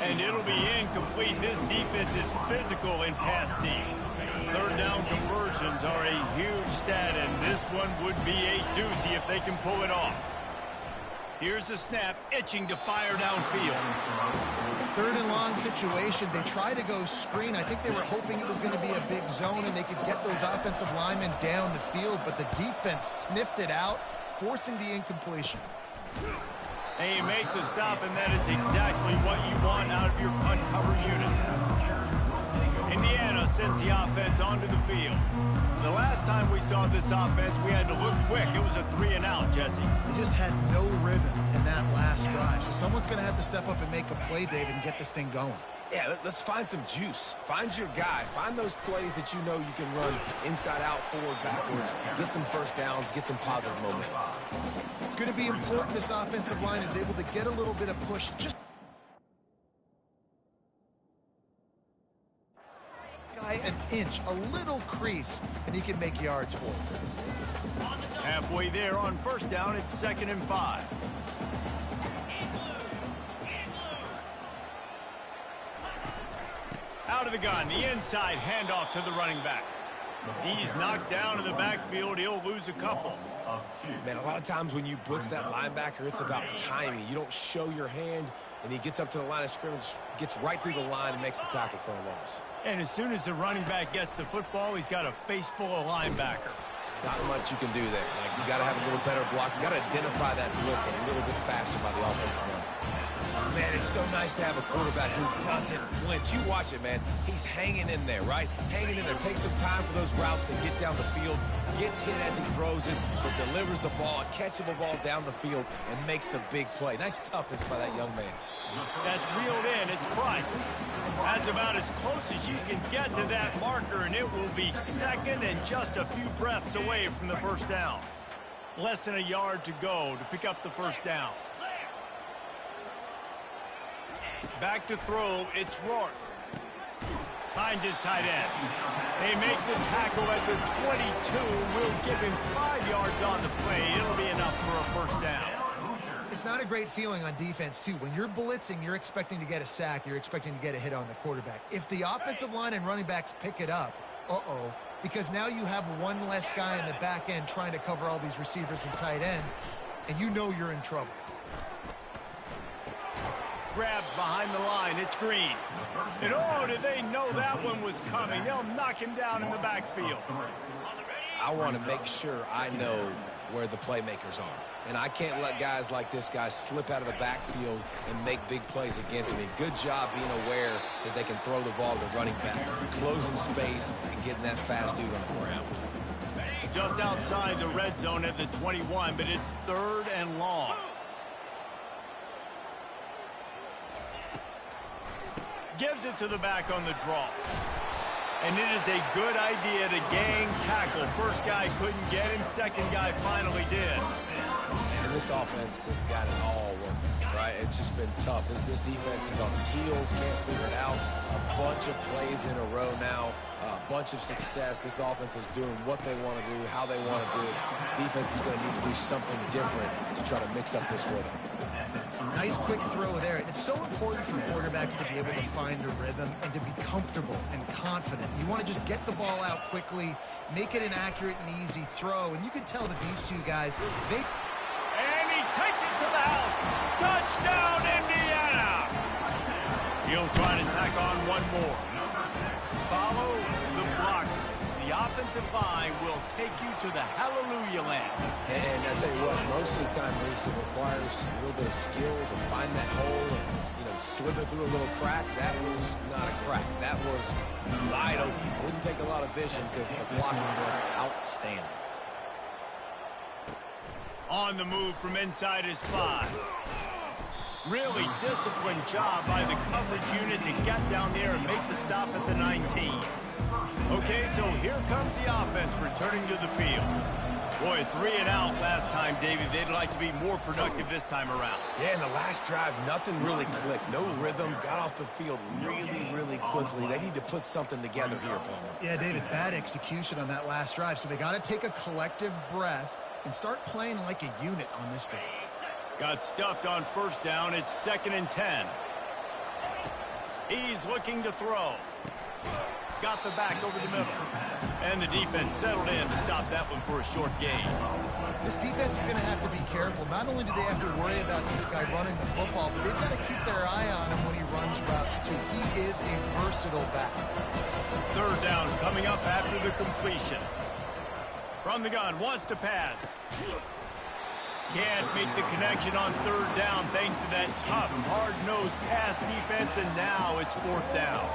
And it'll be incomplete. This defense is physical in pass deep. Third down conversions are a huge stat, and this one would be a doozy if they can pull it off. Here's the snap, itching to fire downfield. Third and long situation. They try to go screen. I think they were hoping it was going to be a big zone and they could get those offensive linemen down the field, but the defense sniffed it out, forcing the incompletion. And you make the stop, and that is exactly what you want out of your punt cover unit. Indiana sends the offense onto the field. The last time we saw this offense, we had to look quick. It was a 3-and-out, Jesse. They just had no rhythm in that last drive. So someone's going to have to step up and make a play, David, and get this thing going. Yeah, let's find some juice. Find your guy. Find those plays that you know you can run inside out, forward, backwards. Get some first downs. Get some positive momentum. It's going to be important this offensive line is able to get a little bit of push. Just guy an inch, a little crease, and he can make yards for it. Halfway there on first down, it's 2nd and 5. Out of the gun, the inside handoff to the running back. He's knocked down in the backfield. He'll lose a couple. Man, a lot of times when you blitz that linebacker, it's about timing. You don't show your hand, and he gets up to the line of scrimmage, gets right through the line, and makes the tackle for a loss. And as soon as the running back gets the football, he's got a face full of linebacker. Not much you can do there. Like, you got to have a little better block. You got to identify that blitz a little bit faster by the offensive line. Man, it's so nice to have a quarterback who doesn't flinch. You watch it, man. He's hanging in there, right? Hanging in there. Takes some time for those routes to get down the field. Gets hit as he throws it, but delivers the ball, a catchable ball down the field, and makes the big play. Nice toughness by that young man. That's reeled in. It's Price. That's about as close as you can get to that marker, and it will be second and just a few breaths away from the first down. Less than a yard to go to pick up the first down. Back to throw, it's Rourke. Finds his tight end. They make the tackle at the 22. Will give him 5 yards on the play. It'll be enough for a first down. It's not a great feeling on defense, too. When you're blitzing, you're expecting to get a sack. You're expecting to get a hit on the quarterback. If the offensive line and running backs pick it up, because now you have one less guy in the back end trying to cover all these receivers and tight ends, and you know you're in trouble. Grabbed behind the line. It's Green. And oh, did they know that one was coming? They'll knock him down in the backfield. I want to make sure I know where the playmakers are. And I can't let guys like this guy slip out of the backfield and make big plays against me. Good job being aware that they can throw the ball to the running back, closing space, and getting that fast dude on the ground. Just outside the red zone at the 21, but it's 3rd and long. Gives it to the back on the draw. And it is a good idea to gang tackle. First guy couldn't get him. Second guy finally did. And this offense has got it all working, right? It's just been tough. This defense is on its heels, can't figure it out. A bunch of plays in a row now, a bunch of success. This offense is doing what they want to do, how they want to do it. Defense is going to need to do something different to try to mix up this rhythm. Nice quick throw there. And it's so important for quarterbacks to be able to find a rhythm and to be comfortable and confident. You want to just get the ball out quickly, make it an accurate and easy throw. And you can tell that these two guys, And he takes it to the house. Touchdown, Indiana! He'll try to tack on one more. Follow the block. The offensive line will take you to the hallelujah land. And I tell you what, most of the time, Reese, it requires a little bit of skill to find that hole and, slither through a little crack. That was not a crack. That was wide open. Didn't take a lot of vision because the blocking was outstanding. On the move from inside his 5. Really disciplined job by the coverage unit to get down there and make the stop at the 19. Okay, so here comes the offense returning to the field. Boy, 3 and out last time, David. They'd like to be more productive this time around. Yeah, in the last drive, nothing really clicked. No rhythm. Got off the field really quickly. They need to put something together here, Palmer. Yeah, David, bad execution on that last drive. So they got to take a collective breath and start playing like a unit on this drive. Got stuffed on first down. It's 2nd and 10. He's looking to throw. Got the back over the middle. And the defense settled in to stop that one for a short gain. This defense is going to have to be careful. Not only do they have to worry about this guy running the football, but they've got to keep their eye on him when he runs routes, too. He is a versatile back. 3rd down coming up after the completion. From the gun, wants to pass. Can't make the connection on 3rd down thanks to that tough, hard-nosed pass defense, and now it's 4th down.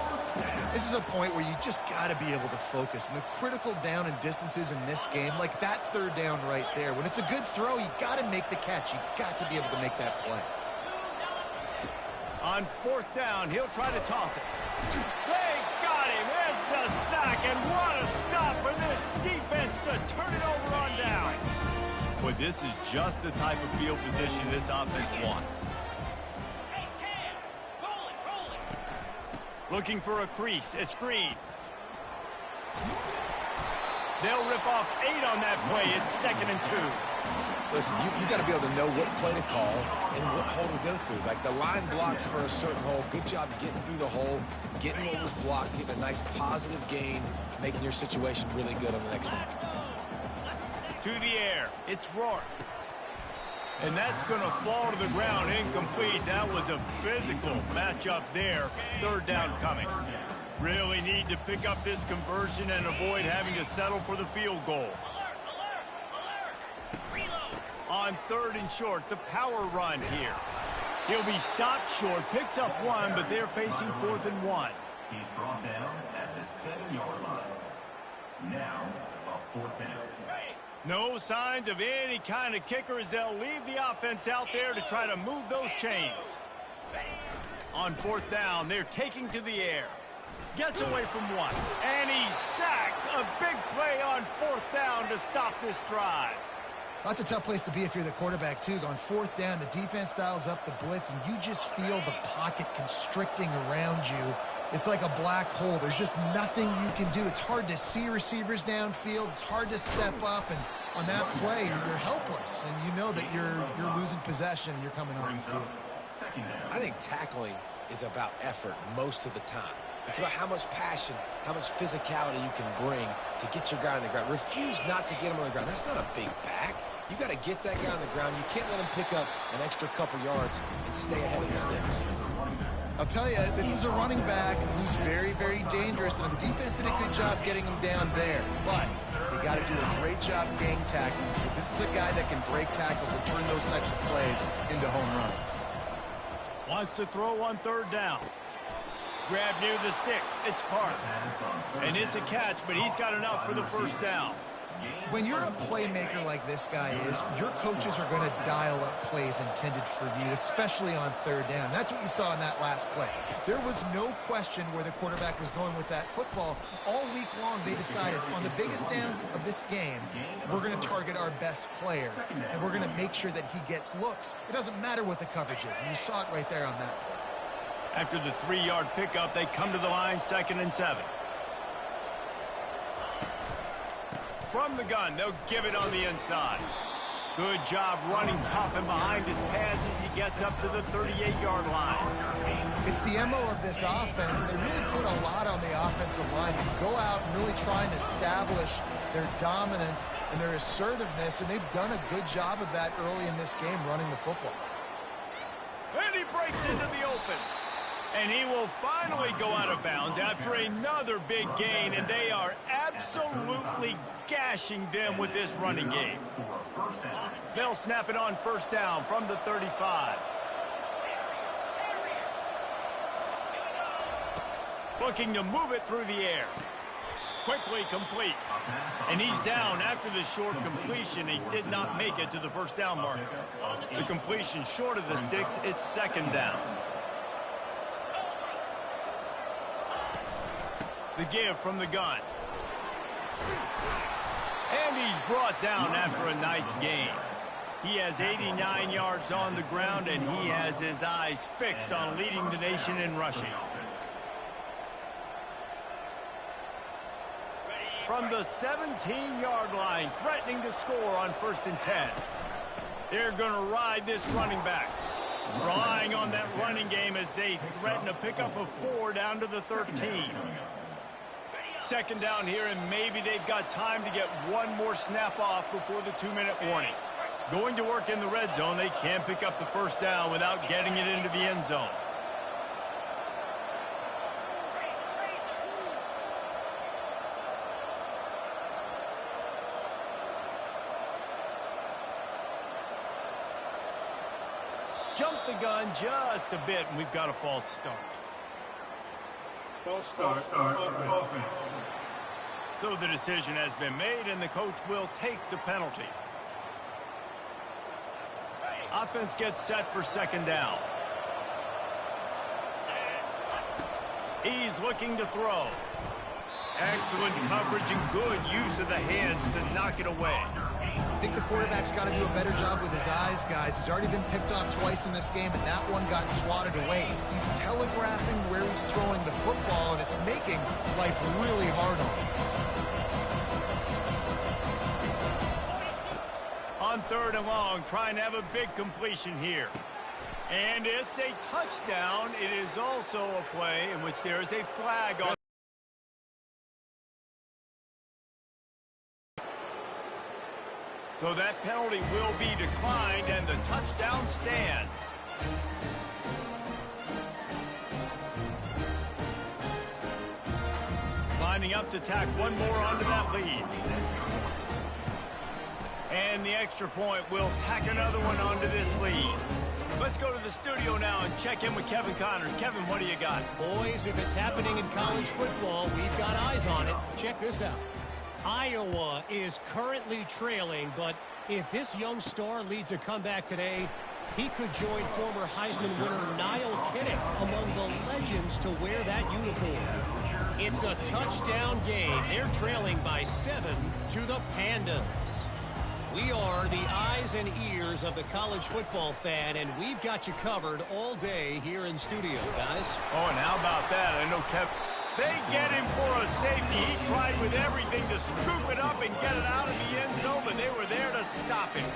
This is a point where you just got to be able to focus. And the critical down and distances in this game, like that 3rd down right there. When it's a good throw, you got to make the catch. You got to be able to make that play. On 4th down, he'll try to toss it. They got him. It's a sack, and what a stop for this defense to turn it over on down. But this is just the type of field position this offense wants. Looking for a crease. It's Green. They'll rip off 8 on that play. It's 2nd and 2. Listen, you got to be able to know what play to call and what hole to go through. Like the line blocks for a certain hole. Good job getting through the hole, getting what was blocked, getting a nice positive gain, making your situation really good on the next one. To the air. It's Rourke. And that's going to fall to the ground incomplete. That was a physical matchup there. 3rd down coming. Really need to pick up this conversion and avoid having to settle for the field goal. On 3rd and short, the power run here. He'll be stopped short, picks up 1, but they're facing 4th and 1. He's brought down at the 7-yard line. Now, a 4th down. No signs of any kind of kicker as they'll leave the offense out there to try to move those chains. On 4th down, they're taking to the air. Gets away from 1. And he's sacked. A big play on 4th down to stop this drive. That's a tough place to be if you're the quarterback, too. On 4th down, the defense dials up the blitz, and you just feel the pocket constricting around you. It's like a black hole. There's just nothing you can do. It's hard to see receivers downfield. It's hard to step up, and on that play, you're helpless, and you know that you're losing possession and you're coming off the field. I think tackling is about effort most of the time. It's about how much passion, how much physicality you can bring to get your guy on the ground. Refuse not to get him on the ground. That's not a big back. You got to get that guy on the ground. You can't let him pick up an extra couple yards and stay ahead of the sticks. I'll tell you, this is a running back who's very dangerous, and the defense did a good job getting him down there. But they got to do a great job gang tackling, because this is a guy that can break tackles and turn those types of plays into home runs. Wants to throw on 3rd down. Grab near the sticks. It's Parks. And it's a catch, but he's got enough for the 1st down. When you're a playmaker like this guy is, your coaches are going to dial up plays intended for you, especially on 3rd down. That's what you saw in that last play. There was no question where the quarterback was going with that football. All week long, they decided on the biggest downs of this game, we're going to target our best player, and we're going to make sure that he gets looks. It doesn't matter what the coverage is, and you saw it right there on that play. After the 3-yard pickup, they come to the line, 2nd and 7. From the gun, they'll give it on the inside. Good job running tough and behind his pads as he gets up to the 38-yard line. It's the MO of this offense, and they really put a lot on the offensive line to go out and really try and establish their dominance and their assertiveness, and they've done a good job of that early in this game running the football. And he breaks into the open. And he will finally go out of bounds after another big gain, and they are absolutely gashing them with this running game. They'll snap it on 1st down from the 35. Looking to move it through the air. quickly complete. And he's down after the short completion. He did not make it to the first down marker. The completion short of the sticks, it's second down. The give from the gun. And he's brought down after a nice gain. He has 89 yards on the ground, and he has his eyes fixed on leading the nation in rushing. From the 17-yard line, threatening to score on 1st and 10. They're going to ride this running back, relying on that running game as they threaten to pick up a 4 down to the 13. Second down here, and maybe they've got time to get one more snap off before the 2-minute warning. Going to work in the red zone, they can't pick up the first down without getting it into the end zone. Jump the gun just a bit, and we've got a false start. False start. Offense. So the decision has been made, and the coach will take the penalty. Offense gets set for second down. He's looking to throw. Excellent coverage and good use of the hands to knock it away. I think the quarterback's got to do a better job with his eyes, guys. He's already been picked off twice in this game, and that one got swatted away. He's telegraphing where he's throwing the football, and it's making life really hard on him. On 3rd and long, trying to have a big completion here. And it's a touchdown. It is also a play in which there is a flag on. So that penalty will be declined, and the touchdown stands. Lining up to tack one more onto that lead. And the extra point will tack another one onto this lead. Let's go to the studio now and check in with Kevin Connors. Kevin, what do you got? Boys, if it's happening in college football, we've got eyes on it. Check this out. Iowa is currently trailing, but if this young star leads a comeback today, he could join former Heisman winner Niall Kinnick among the legends to wear that uniform. It's a touchdown game. They're trailing by 7 to the Pandas. We are the eyes and ears of the college football fan, and we've got you covered all day here in studio, guys. Oh, and how about that? I know Kevin. They get him for a safety. He tried with everything to scoop it up and get it out of the end zone, but they were there to stop him.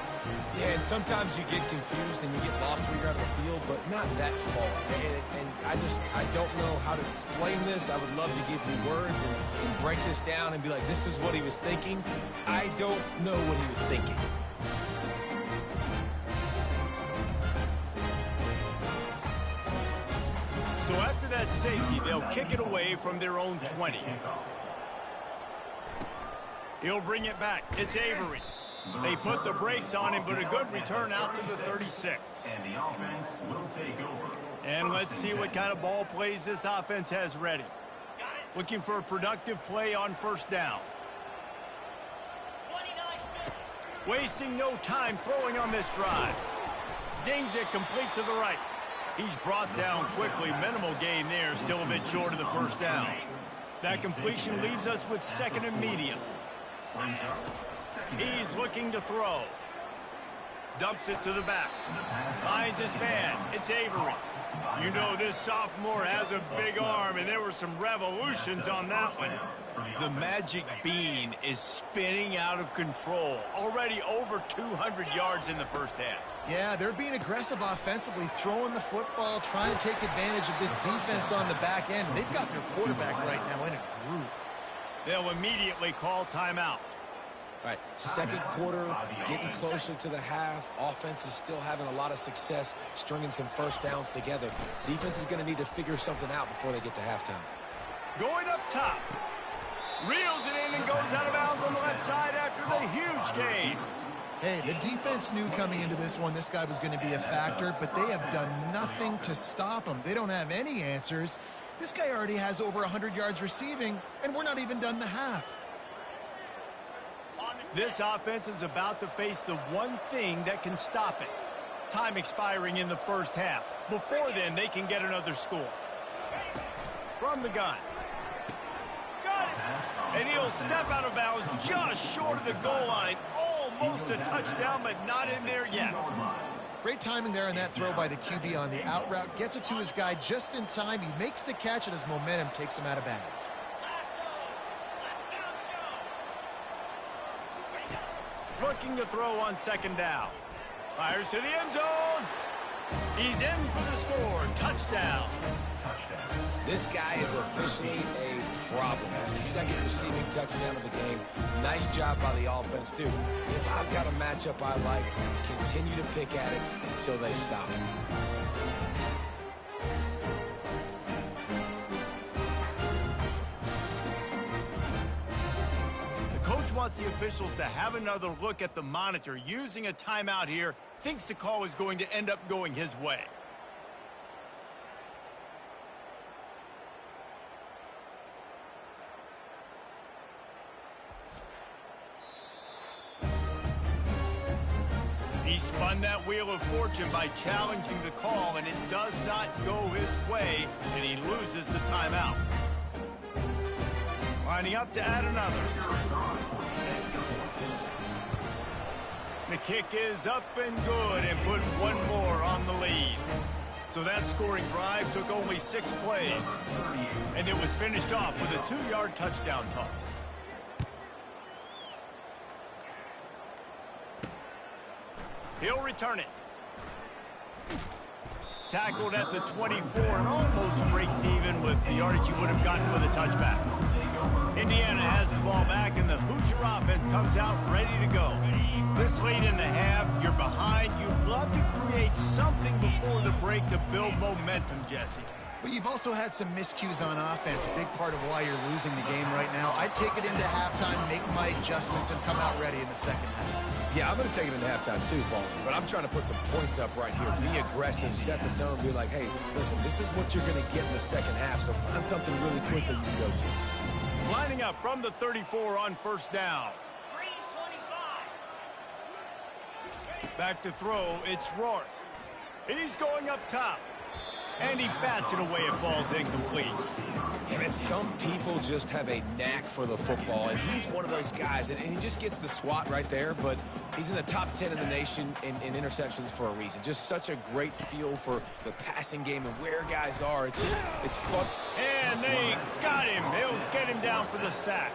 Yeah, and sometimes you get confused and you get lost when you're out of the field, but not that far. And I don't know how to explain this. I would love to give you words and break this down and be like, this is what he was thinking. I don't know what he was thinking. So after that safety, they'll kick it away from their own 20. He'll bring it back. It's Avery. They put the brakes on him, but a good return out to the 36. And the offense will take over. And let's see what kind of ball plays this offense has ready. Looking for a productive play on first down. Wasting no time throwing on this drive. Zings it complete to the right. He's brought down quickly. Minimal gain there. Still a bit short of the first down. That completion leaves us with 2nd and medium. He's looking to throw. Dumps it to the back. Finds his man. It's Avery. You know this sophomore has a big arm, and there were some revolutions on that one. The magic bean is spinning out of control. Already over 200 yards in the first half. Yeah, they're being aggressive offensively, throwing the football, trying to take advantage of this defense on the back end. They've got their quarterback right now in a groove. They'll immediately call timeout. Right, second quarter, getting closer to the half. Offense is still having a lot of success stringing some first downs together. Defense is going to need to figure something out before they get to halftime. Going up top. Reels it in and goes out of bounds on the left side after the huge gain. Hey, the defense knew coming into this one this guy was going to be a factor, but they have done nothing to stop him. They don't have any answers. This guy already has over 100 yards receiving, and we're not even done the half. This offense is about to face the one thing that can stop it. Time expiring in the first half. Before then, they can get another score. From the gun. Got it! And he'll step out of bounds just short of the goal line. Almost a touchdown, but not in there yet. Great timing there on that throw by the QB on the out route. Gets it to his guy just in time. He makes the catch, and his momentum takes him out of bounds. Looking to throw on second down. Fires to the end zone. He's in for the score. Touchdown. This guy is officially a problem. His second receiving touchdown of the game. Nice job by the offense, dude. If I've got a matchup I like, continue to pick at it until they stop it. Coach wants the officials to have another look at the monitor. Using a timeout here, thinks the call is going to end up going his way. He spun that wheel of fortune by challenging the call, and it does not go his way, and he loses the timeout. Lining up to add another. The kick is up and good and put one more on the lead. So that scoring drive took only 6 plays. And it was finished off with a 2-yard touchdown toss. He'll return it. Tackled at the 24 and almost breaks even with the yardage he would have gotten with a touchback. Indiana has the ball back, and the Hoosier offense comes out ready to go. This late in the half, you're behind. You'd love to create something before the break to build momentum, Jesse. But you've also had some miscues on offense, a big part of why you're losing the game right now. I'd take it into halftime, make my adjustments, and come out ready in the second half. Yeah, I'm going to take it into halftime too, Paul. But I'm trying to put some points up right here. Be aggressive, set the tone, be like, hey, listen, this is what you're going to get in the second half, so find something really quickly you can go to. Lining up from the 34 on first down. Back to throw, it's Rourke. He's going up top. And he bats it away. It falls incomplete. And some people just have a knack for the football, and he's one of those guys, and he just gets the swat right there, but he's in the top 10 in the nation in interceptions for a reason. Just such a great feel for the passing game and where guys are. It's fun. And they got him. They'll get him down for the sack.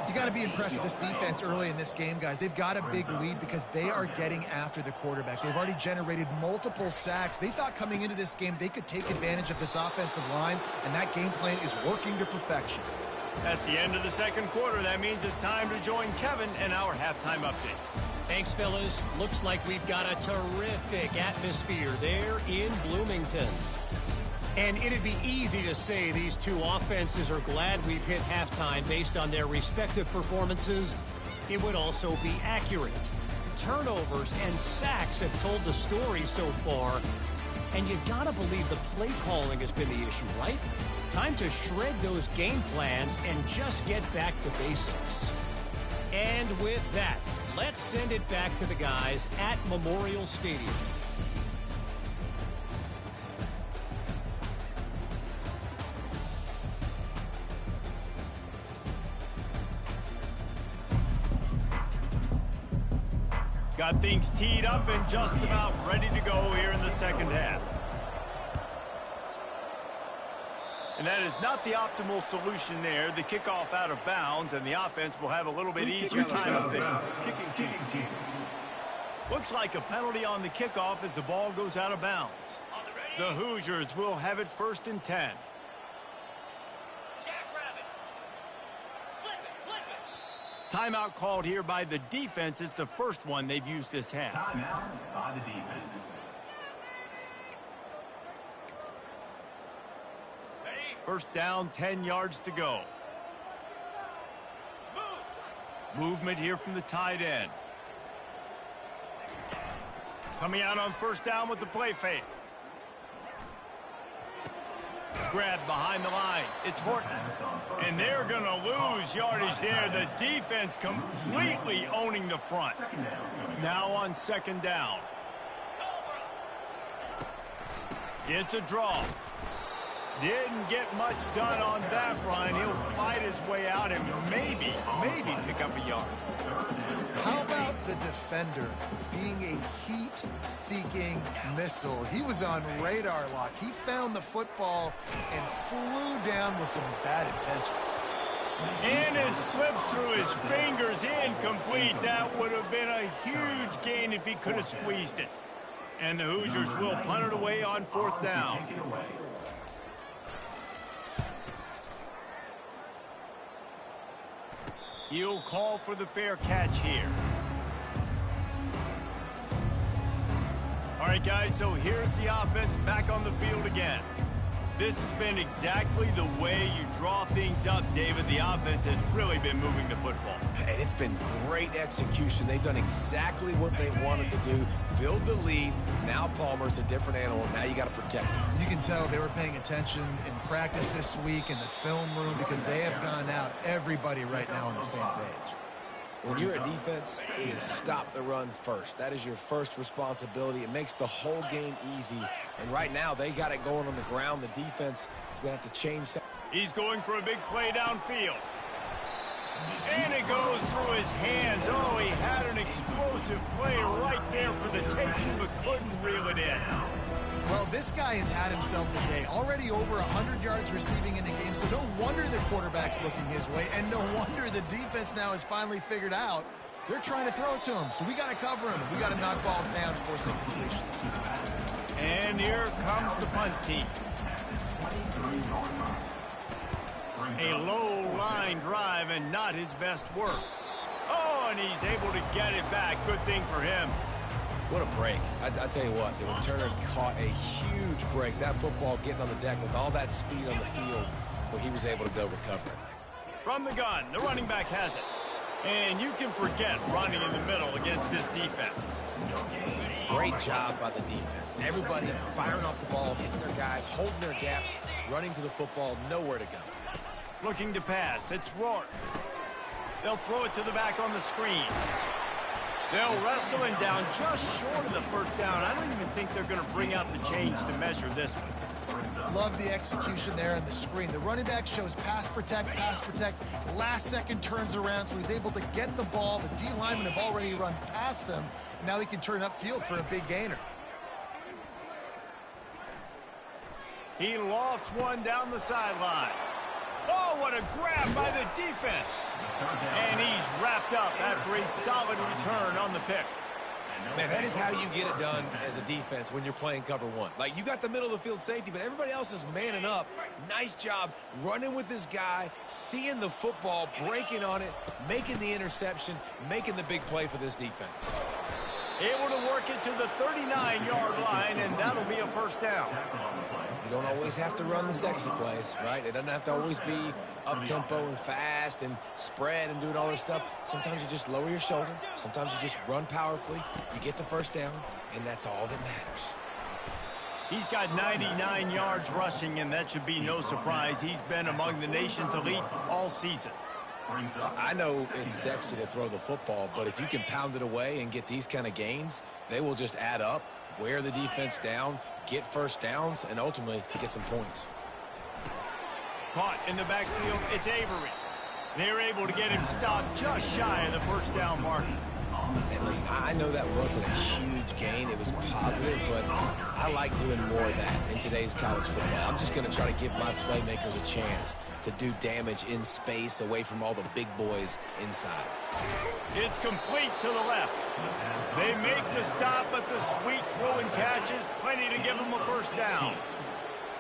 You got to be impressed with this defense early in this game, guys. They've got a big lead because they are getting after the quarterback. They've already generated multiple sacks. They thought coming into this game they could take advantage of this offensive line, and that game plan is working to perfection. That's the end of the second quarter. That means it's time to join Kevin and our halftime update. Thanks, fellas. Looks like we've got a terrific atmosphere there in Bloomington. And it'd be easy to say these two offenses are glad we've hit halftime based on their respective performances. It would also be accurate. Turnovers and sacks have told the story so far. And you gotta believe the play calling has been the issue, right? Time to shred those game plans and just get back to basics. And with that, let's send it back to the guys at Memorial Stadium. Got things teed up and just about ready to go here in the second half. And that is not the optimal solution there. The kickoff out of bounds, and the offense will have a little bit easier time of things. Looks like a penalty on the kickoff as the ball goes out of bounds. The Hoosiers will have it 1st and 10. Timeout called here by the defense. It's the first one they've used this half. Timeout by the defense. First down, 10 yards to go. Movement here from the tight end. Coming out on first down with the play fake. Grab behind the line. It's Horton. And they're going to lose yardage there. The defense completely owning the front. Now on second down. It's a draw. Didn't get much done on that run. He'll fight his way out and maybe pick up a yard. How about the defender being a heat-seeking missile? He was on radar lock. He found the football and flew down with some bad intentions. And it slips through his fingers, incomplete. That would have been a huge gain if he could have squeezed it. And the Hoosiers will punt it away on fourth down. He'll call for the fair catch here. All right, guys, so here's the offense back on the field again. This has been exactly the way you draw things up, David. The offense has really been moving the football. And it's been great execution. They've done exactly what they wanted to do. Build the lead. Now Palmer's a different animal. Now you got to protect him. You can tell they were paying attention in practice this week in the film room because they have gone out, everybody right now on the same page. When you're a defense, it is stop the run first. That is your first responsibility. It makes the whole game easy. And right now, they got it going on the ground. The defense is going to have to change. He's going for a big play downfield. And it goes through his hands. Oh, he had an explosive play right there for the taking, but couldn't reel it in. Well, this guy has had himself a day. Already over 100 yards receiving in the game, so no wonder the quarterback's looking his way, and no wonder the defense now has finally figured out they're trying to throw it to him, so we got to cover him. We got to knock balls down and force incompletions. And here comes the punt team. A low line drive and not his best work. Oh, and he's able to get it back. Good thing for him. What a break. I tell you what, the returner caught a huge break. That football getting on the deck with all that speed on the field where he was able to go recover it. From the gun, the running back has it. And you can forget running in the middle against this defense. Great job by the defense. Everybody firing off the ball, hitting their guys, holding their gaps, running to the football, nowhere to go. Looking to pass. It's Rourke. They'll throw it to the back on the screens. They'll wrestle him down just short of the first down. I don't even think they're going to bring out the chains to measure this one. Love the execution there on the screen. The running back shows pass protect. Last second turns around, so he's able to get the ball. The D linemen have already run past him. Now he can turn upfield for a big gainer. He lofts one down the sideline. Oh, what a grab by the defense. And he's wrapped up after a solid return on the pick. Man, that is how you get it done as a defense when you're playing cover one. Like, you got the middle of the field safety, but everybody else is manning up. Nice job running with this guy, seeing the football, breaking on it, making the interception, making the big play for this defense. Able to work it to the 39-yard line, and that'll be a first down. You don't always have to run the sexy plays, right? It doesn't have to always be up-tempo and fast and spread and doing all this stuff. Sometimes you just lower your shoulder. Sometimes you just run powerfully. You get the first down, and that's all that matters. He's got 99 yards rushing, and that should be no surprise. He's been among the nation's elite all season. I know it's sexy to throw the football, but if you can pound it away and get these kind of gains, they will just add up, wear the defense down, get first downs, and ultimately get some points. Caught in the backfield, it's Avery. They're able to get him stopped just shy of the first down marker. And listen, I know that wasn't a huge gain. It was positive, but I like doing more of that in today's college football. I'm just going to try to give my playmakers a chance to do damage in space away from all the big boys inside. It's complete to the left. They make the stop, but the sweet throw and catch is plenty to give them a first down.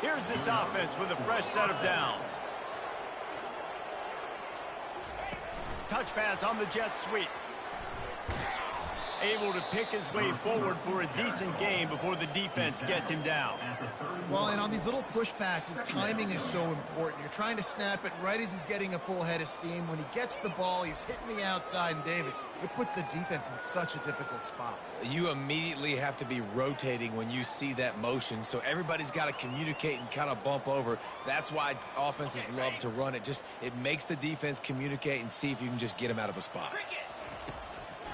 Here's this offense with a fresh set of downs. Touch pass on the jet sweep. able to pick his way forward for a decent game before the defense gets him down. Well, and on these little push passes, timing is so important. You're trying to snap it right as he's getting a full head of steam. When he gets the ball, he's hitting the outside, and David, it puts the defense in such a difficult spot. You immediately have to be rotating when you see that motion, so everybody's got to communicate and kind of bump over. That's why offenses love to run it. It makes the defense communicate and see if you can just get him out of a spot.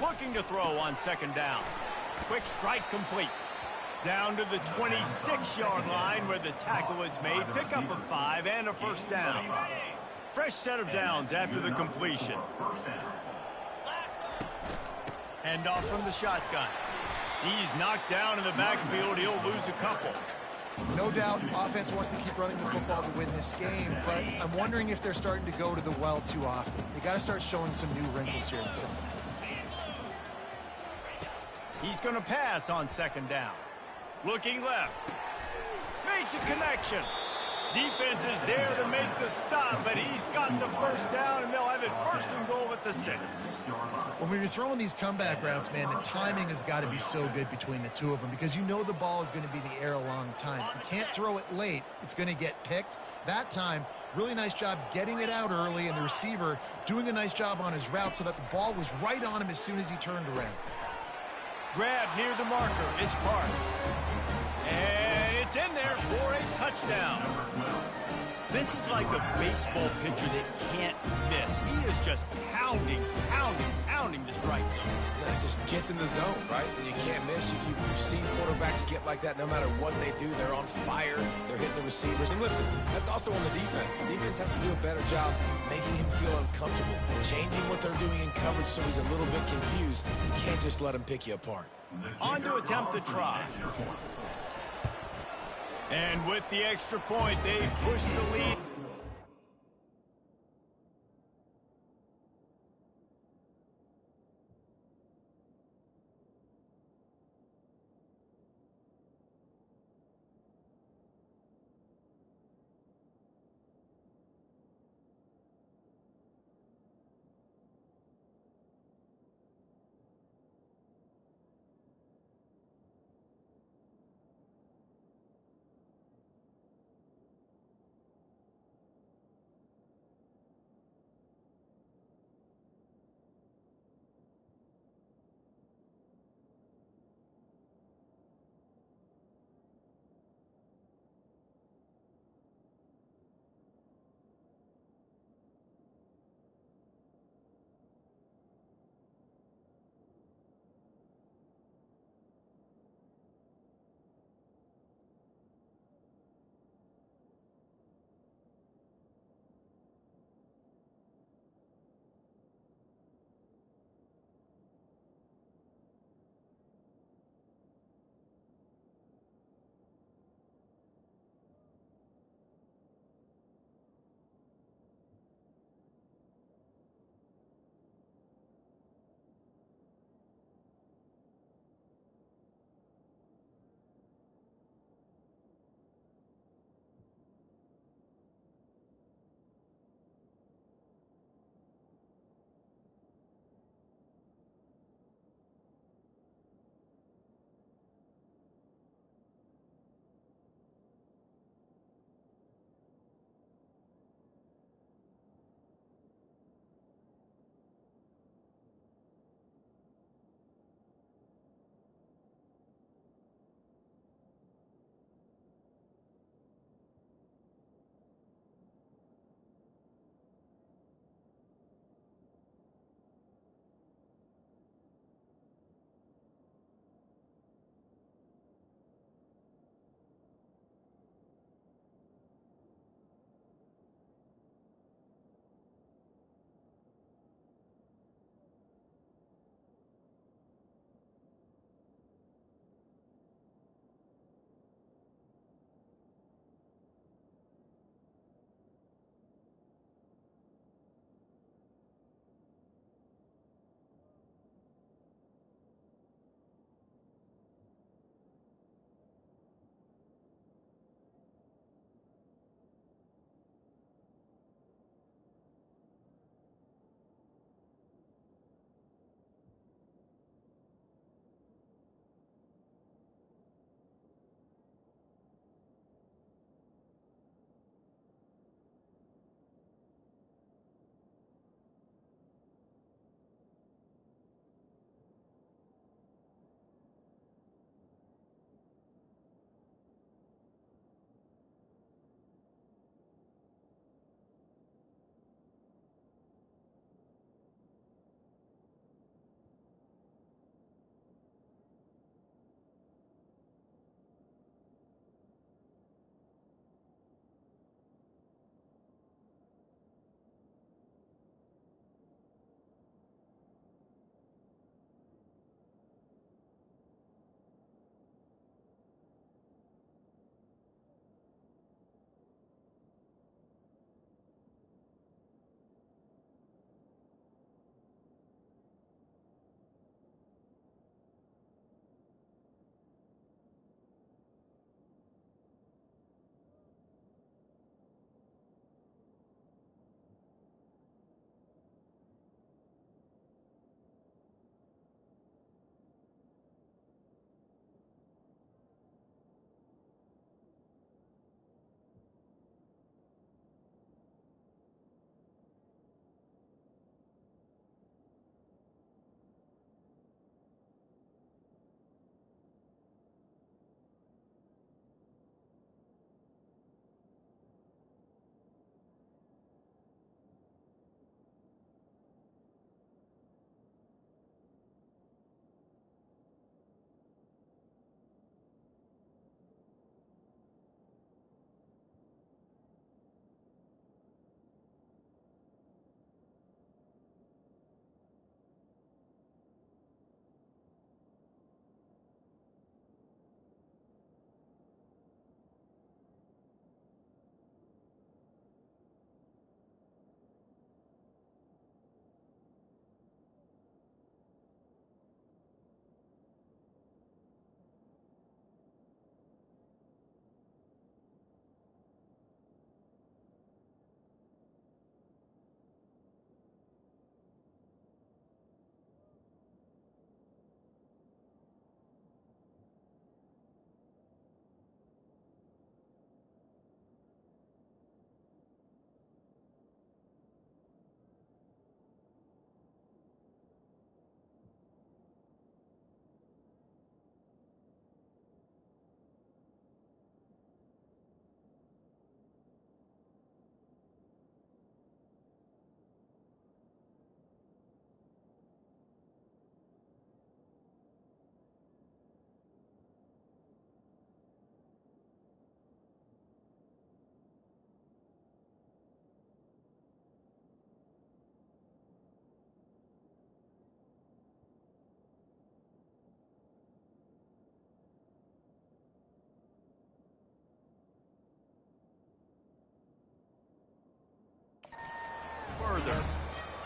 Looking to throw on second down. Quick strike complete. Down to the 26-yard line where the tackle is made. Pick up a 5 and a first down. Fresh set of downs after the completion. Hand off from the shotgun. He's knocked down in the backfield. He'll lose a couple. No doubt offense wants to keep running the football to win this game, but I'm wondering if they're starting to go to the well too often. They got to start showing some new wrinkles here in the second. He's going to pass on second down. Looking left. Makes a connection. Defense is there to make the stop, but he's got the first down, and they'll have it first and goal at the 6. When you're throwing these comeback routes, man, the timing has got to be so good between the two of them because you know the ball is going to be in the air a long time. You can't throw it late. It's going to get picked. That time, really nice job getting it out early, and the receiver doing a nice job on his route so that the ball was right on him as soon as he turned around. Grab near the marker. It's Parks. And it's in there for a touchdown. This is like a baseball pitcher that can't miss. He is just pounding the strike zone. Yeah, it just gets in the zone, right? And you can't miss. You've seen quarterbacks get like that no matter what they do. They're on fire. They're hitting the receivers. And listen, that's also on the defense. The defense has to do a better job making him feel uncomfortable, changing what they're doing in coverage so he's a little bit confused. You can't just let him pick you apart. On to attempt the try. And with the extra point, they push the lead.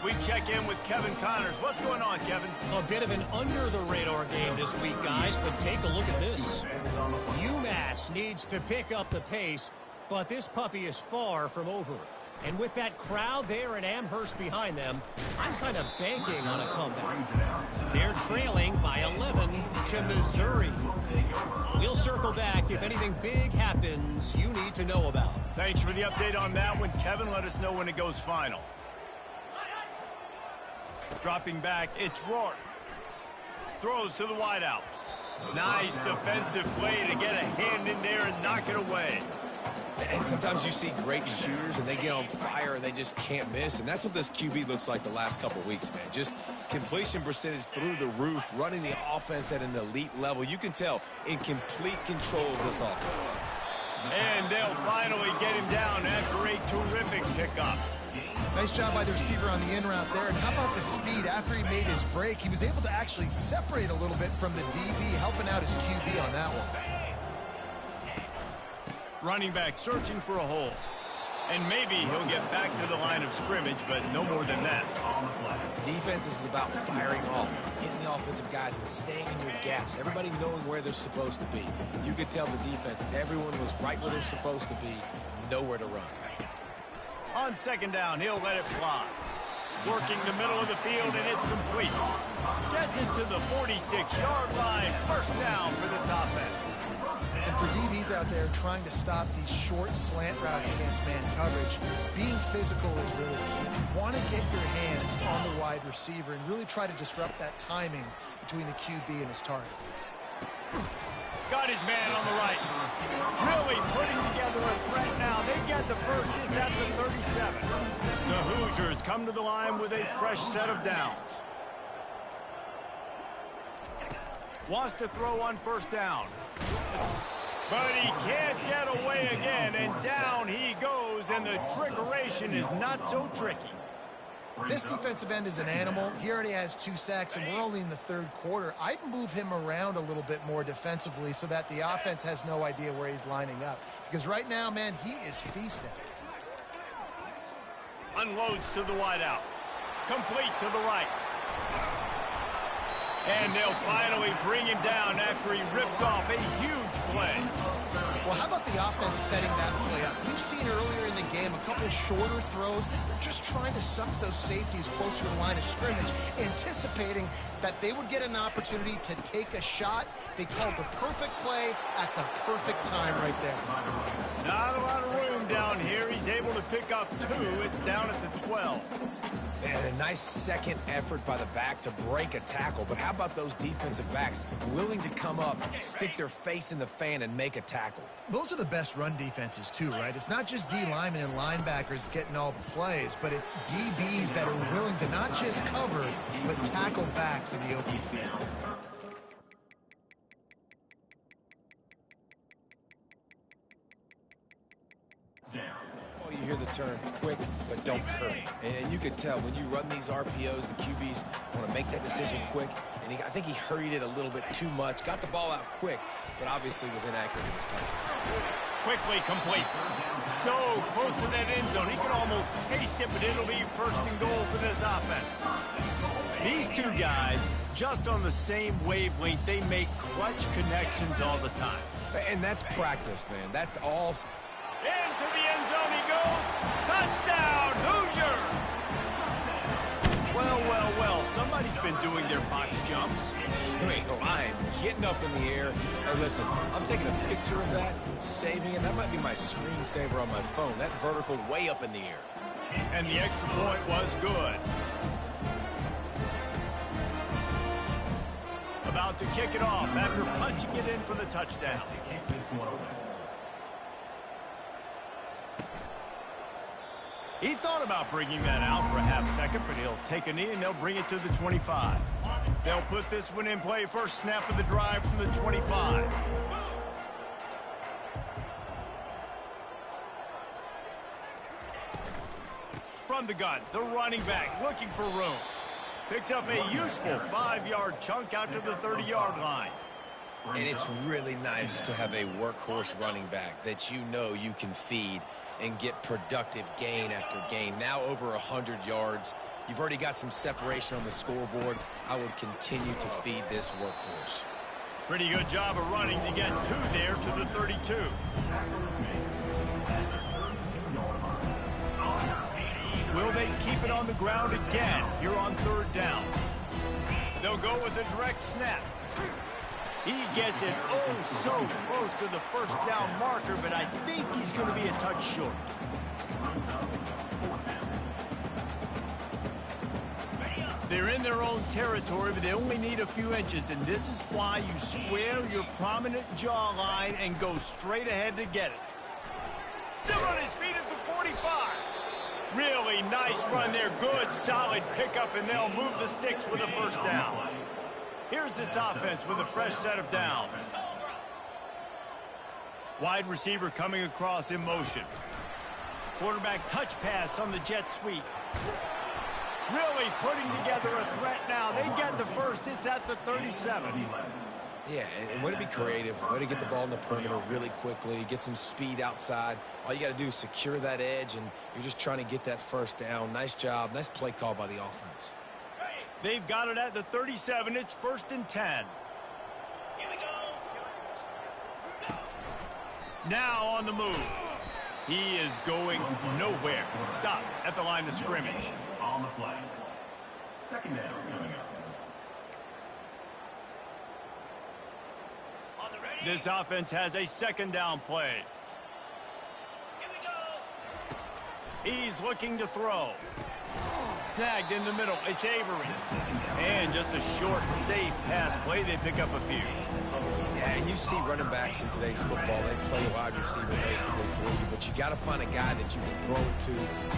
We check in with Kevin Connors. What's going on, Kevin? A bit of an under-the-radar game this week, guys, but take a look at this. UMass needs to pick up the pace, but this puppy is far from over. And with that crowd there in Amherst behind them, I'm kind of banking on a comeback. They're trailing by 11 to Missouri. We'll circle back if anything big happens you need to know about. Thanks for the update on that one, Kevin. Let us know when it goes final. Dropping back, it's Rourke. Throws to the wideout. Nice defensive play to get a hand in there and knock it away. And sometimes you see great shooters and they get on fire and they just can't miss. And that's what this QB looks like the last couple weeks, man. Just completion percentage through the roof, running the offense at an elite level. You can tell in complete control of this offense. And they'll finally get him down after a terrific pickup. Nice job by the receiver on the in route there. And how about the speed? After he made his break, he was able to actually separate a little bit from the DB, helping out his QB on that one. Running back searching for a hole. And maybe he'll get back to the line of scrimmage, but no more than that. Defense is about firing off, hitting the offensive guys and staying in your gaps. Everybody knowing where they're supposed to be. You could tell the defense, everyone was right where they're supposed to be, nowhere to run. On second down, he'll let it fly. Working the middle of the field, and it's complete. Gets it to the 46-yard line. First down for this offense. And for DBs out there trying to stop these short slant routes against man coverage, being physical is really key. You want to get your hands on the wide receiver and really try to disrupt that timing between the QB and his target. Got his man on the right. Really putting together a threat now. They get the first. It's at the 37. The Hoosiers come to the line with a fresh set of downs. Wants to throw on first down. But he can't get away again, and down he goes, and the trickeration is not so tricky. This defensive end is an animal. He already has 2 sacks, and we're only in the third quarter. I'd move him around a little bit more defensively so that the offense has no idea where he's lining up. Because right now, man, he is feasting. Unloads to the wideout. Complete to the right. And they'll finally bring him down after he rips off a huge play. Well, how about the offense setting that play up? We've seen earlier in the game a couple shorter throws. They're just trying to suck those safeties closer to the line of scrimmage, anticipating that they would get an opportunity to take a shot. They called the perfect play at the perfect time right there. Not a lot of room down here. He's able to pick up 2. It's down at the 12. And a nice second effort by the back to break a tackle. But how about those defensive backs willing to come up, stick their face in the fan, and make a tackle? Those are the best run defenses, too, right? It's not just D linemen and linebackers getting all the plays, but it's DBs that are willing to not just cover, but tackle backs in the open field. You hear the term quick, but don't hurry. And you could tell when you run these RPOs, the QBs want to make that decision quick. And I think he hurried it a little bit too much. Got the ball out quick, but obviously was inaccurate in his pass. Quickly complete. So close to that end zone. He can almost taste it, but it'll be first and goal for this offense. These two guys, just on the same wavelength, they make clutch connections all the time. And that's practice, man. That's all. Into the end zone he goes. Touchdown, Hoosiers! Well, well, well. Somebody's been doing their box jumps. Wait, line getting up in the air. Hey, listen, I'm taking a picture of that, saving it. That might be my screensaver on my phone. That vertical way up in the air. And the extra point was good. About to kick it off after punching it in for the touchdown. He thought about bringing that out for a half second, but he'll take a knee and they'll bring it to the 25. They'll put this one in play. First snap of the drive from the 25. From the gun, the running back looking for room. Picks up a useful 5-yard chunk out to the 30-yard line. And it's really nice to have a workhorse running back that you know you can feed and get productive gain after gain. Now over 100 yards You've already got some separation on the scoreboard. I would continue to feed this workhorse. Pretty good job of running to get 2 there to the 32. Will they keep it on the ground again here on 3rd down? They'll go with a direct snap. He gets it oh so close to the 1st down marker, but I think he's going to be a touch short. They're in their own territory, but they only need a few inches, and this is why you square your prominent jawline and go straight ahead to get it. Still on his feet at the 45. Really nice run there. Good, solid pickup, and they'll move the sticks with a 1st down. Here's this offense with a fresh set of downs. Wide receiver coming across in motion. Quarterback touch pass on the jet sweep. Really putting together a threat now. They get the 1st. It's at the 37. Yeah, and way to be creative, way to get the ball in the perimeter really quickly, get some speed outside. All you got to do is secure that edge, and you're just trying to get that 1st down. Nice job. Nice play call by the offense. They've got it at the 37. It's 1st and 10. Here we go. Now on the move. He is going nowhere. Stop at the line of scrimmage. On the play. 2nd down coming up. This offense has a 2nd down play. Here we go. He's looking to throw. Snagged in the middle. It's Avery. And just a short, safe pass play. They pick up a few. Yeah, and you see running backs in today's football, they play wide receiver basically for you, but you got to find a guy that you can throw it to,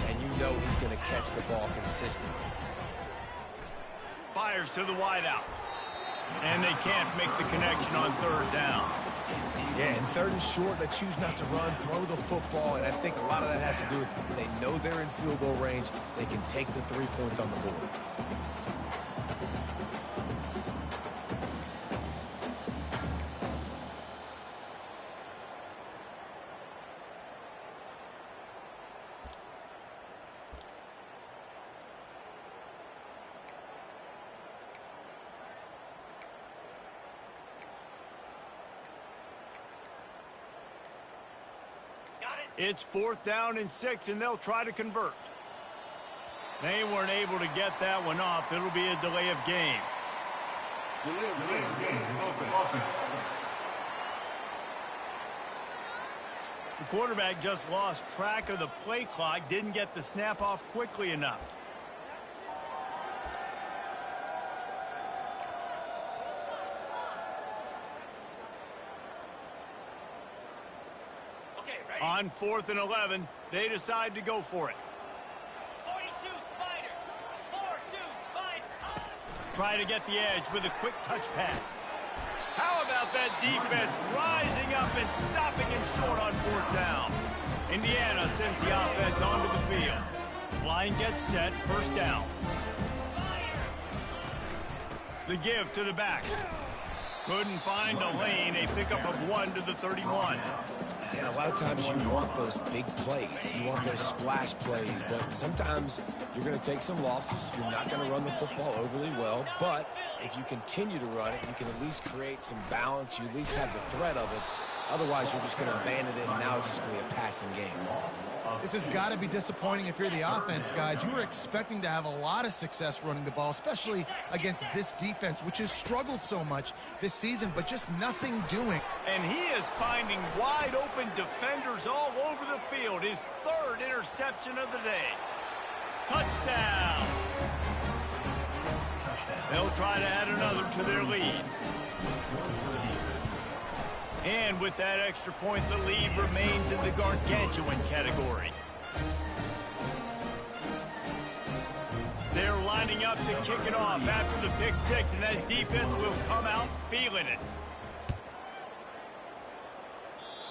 and you know he's going to catch the ball consistently. Fires to the wideout. And they can't make the connection on 3rd down. Yeah, and 3rd and short, they choose not to run, throw the football, and I think a lot of that has to do with they know they're in field goal range. They can take the 3 points on the board. It's 4th down and 6, and they'll try to convert. They weren't able to get that one off. It'll be a delay of game. Delay of game. Offense. The quarterback just lost track of the play clock, didn't get the snap off quickly enough. On 4th and 11, they decide to go for it. 42 Spider. 4-2 Spider. Try to get the edge with a quick touch pass. How about that defense rising up and stopping him short on 4th down? Indiana sends the offense onto the field. Line gets set, 1st down. The give to the back. Couldn't find a lane, a pickup of 1 to the 31. And a lot of times you want those big plays. You want those splash plays, but sometimes you're going to take some losses. You're not going to run the football overly well, but if you continue to run it, you can at least create some balance. You at least have the threat of it. Otherwise, you're just going to abandon it, and now it's just going to be a passing game. This has got to be disappointing if you're the offense, guys. You were expecting to have a lot of success running the ball, especially against this defense, which has struggled so much this season, but just nothing doing. And he is finding wide-open defenders all over the field. His 3rd interception of the day. Touchdown! They'll try to add another to their lead. And with that extra point, the lead remains in the gargantuan category. They're lining up to kick it off after the pick 6, and that defense will come out feeling it.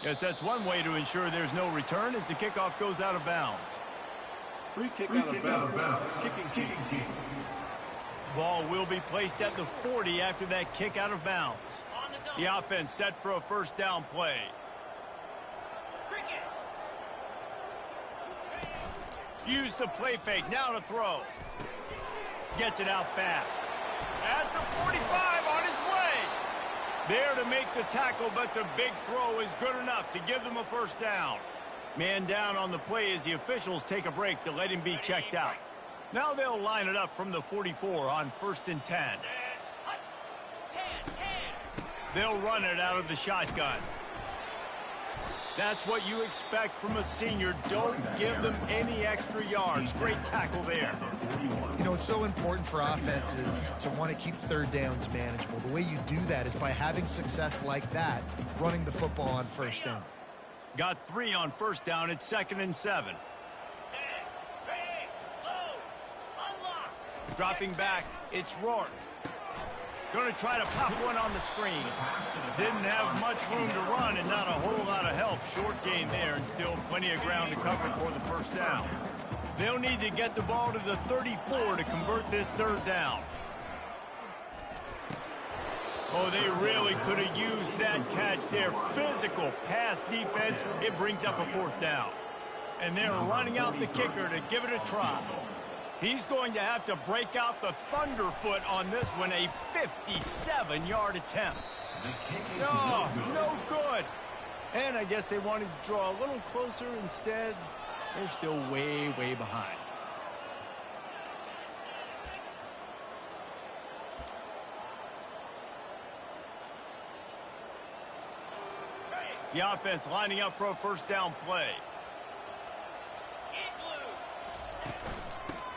Yes, that's one way to ensure there's no return as the kickoff goes out of bounds. Free kick out of bounds. Kicking team. Ball will be placed at the 40 after that kick out of bounds. The offense set for a 1st down play. Use the play fake, now to throw. Gets it out fast. At the 45, on his way. There to make the tackle, but the big throw is good enough to give them a first down. Man down on the play as the officials take a break to let him be checked out. Now they'll line it up from the 44 on 1st and 10. They'll run it out of the shotgun. That's what you expect from a senior. Don't give them any extra yards. Great tackle there. You know, it's so important for offenses to want to keep third downs manageable. The way you do that is by having success like that, running the football on first down. Got 3 on first down. It's 2nd and 7. Dropping back, it's Rourke. Going to try to pop one on the screen. Didn't have much room to run and not a whole lot of help. Short gain there and still plenty of ground to cover for the first down. They'll need to get the ball to the 34 to convert this 3rd down. Oh, they really could have used that catch there. Physical pass defense. It brings up a 4th down. And they're running out the kicker to give it a try. He's going to have to break out the thunderfoot on this one, a 57-yard attempt. No, no good. And I guess they wanted to draw a little closer. Instead, they're still way, way behind. The offense lining up for a first down play.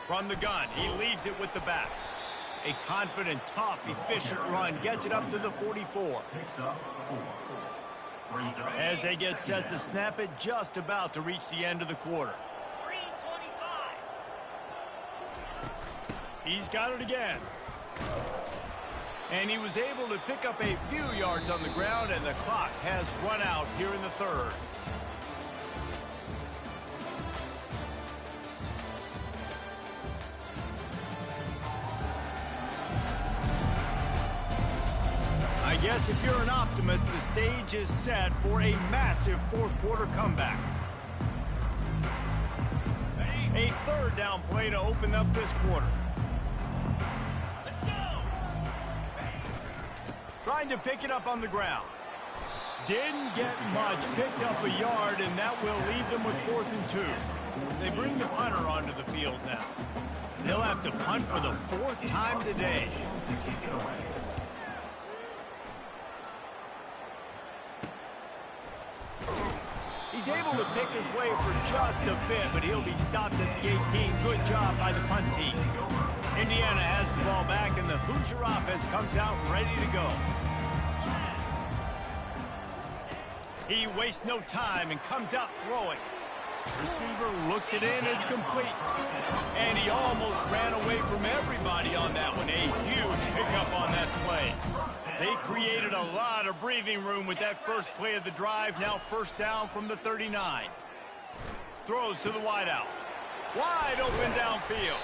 From the gun, he leaves it with the back. A confident, tough, efficient run gets it up to the 44. As they get set to snap it, just about to reach the end of the quarter. He's got it again. And he was able to pick up a few yards on the ground, and the clock has run out here in the 3rd. I guess if you're an optimist, the stage is set for a massive 4th quarter comeback. A 3rd down play to open up this quarter. Let's go. Trying to pick it up on the ground. Didn't get much, picked up a yard, and that will leave them with 4th and 2. They bring the punter onto the field now. They'll have to punt for the 4th time today. He's able to pick his way for just a bit, but he'll be stopped at the 18. Good job by the punt team. Indiana has the ball back, and the Hoosier offense comes out ready to go. He wastes no time and comes out throwing. Receiver looks it in, it's complete. And he almost ran away from everybody on that one. A huge pickup on that play. They created a lot of breathing room with that first play of the drive. Now 1st down from the 39. Throws to the wideout. Wide open downfield.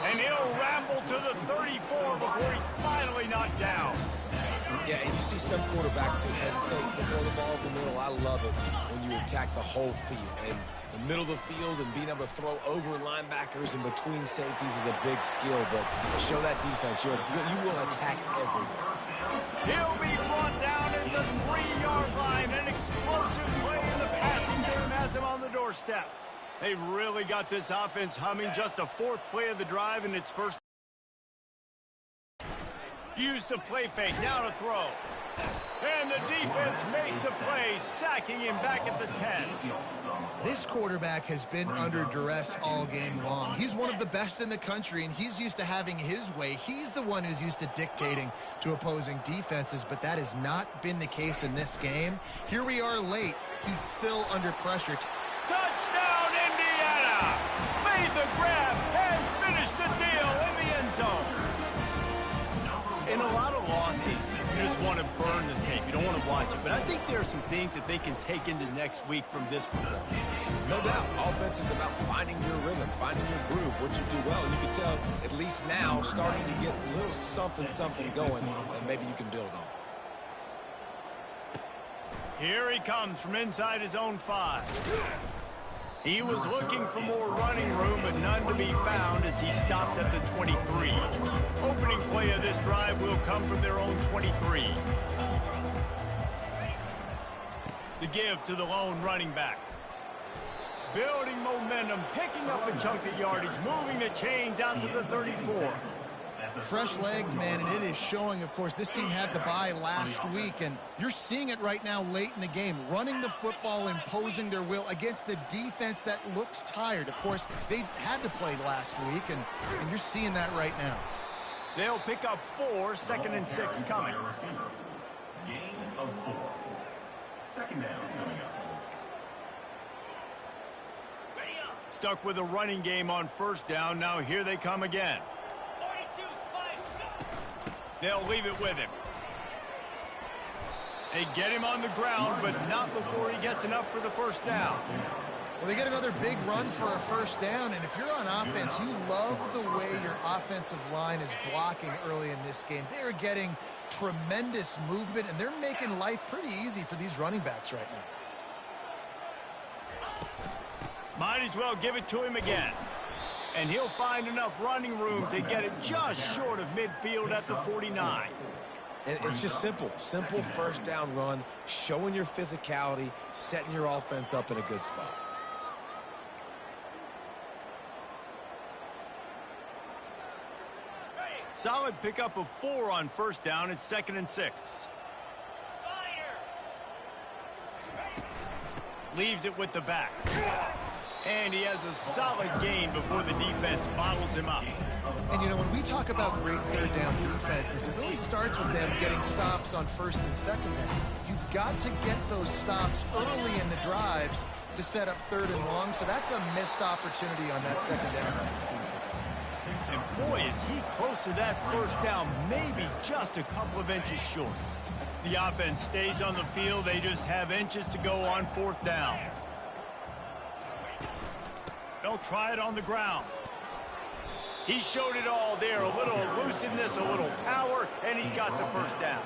And he'll ramble to the 34 before he's finally knocked down. Yeah, and you see some quarterbacks who hesitate to throw the ball in the middle. I love it when you attack the whole field. And the middle of the field and being able to throw over linebackers and between safeties is a big skill. But to show that defense, you will attack everywhere. He'll be brought down at the 3-yard line. An explosive play in the passing game has him on the doorstep. They've really got this offense humming. Just the 4th play of the drive, and it's first. Used the play fake, now to throw. And the defense makes a play, sacking him back at the 10. This quarterback has been under duress all game long. He's one of the best in the country, and he's used to having his way. He's the one who's used to dictating to opposing defenses, but that has not been the case in this game. Here we are late. He's still under pressure. Touchdown, Indiana! Made the grab and finished the deal in the end zone. In a lot of losses, you just want to burn the tape. You don't want to watch it. But I think there are some things that they can take into next week from this performance. No doubt. Offense is about finding your rhythm, finding your groove, what you do well. And you can tell, at least now, starting to get a little something going that maybe you can build on. Here he comes from inside his own 5. He was looking for more running room, but none to be found as he stopped at the 23. Opening play of this drive will come from their own 23. The give to the lone running back. Building momentum, picking up a chunk of yardage, moving the chains out to the 34. Fresh legs, man, and it is showing. Of course, this team had the bye last week, and you're seeing it right now late in the game. Running the football, imposing their will against the defense that looks tired. Of course, they had to play last week, and you're seeing that right now. They'll pick up 4, 2nd and 6 coming. Gain of 4. Second down coming up. Stuck with a running game on first down. Now here they come again. 42, spike. They'll leave it with him. They get him on the ground, but not before he gets enough for the first down. Well, they get another big run for a first down, and if you're on offense, you love the way your offensive line is blocking early in this game. They're getting tremendous movement, and they're making life pretty easy for these running backs right now. Might as well give it to him again. And he'll find enough running room to get it just short of midfield at the 49. And it's just simple first down run, showing your physicality, setting your offense up in a good spot. Solid pickup of 4 on first down. It's 2nd and 6. Leaves it with the back. And he has a solid gain before the defense bottles him up. And, you know, when we talk about great third down defenses, it really starts with them getting stops on first and second down. You've got to get those stops early in the drives to set up third and long, so that's a missed opportunity on that second down by this defense. And boy, is he close to that first down, maybe just a couple of inches short. The offense stays on the field. They just have inches to go on fourth down. They'll try it on the ground. He showed it all there. A little elusiveness, a little power, and he's got the first down.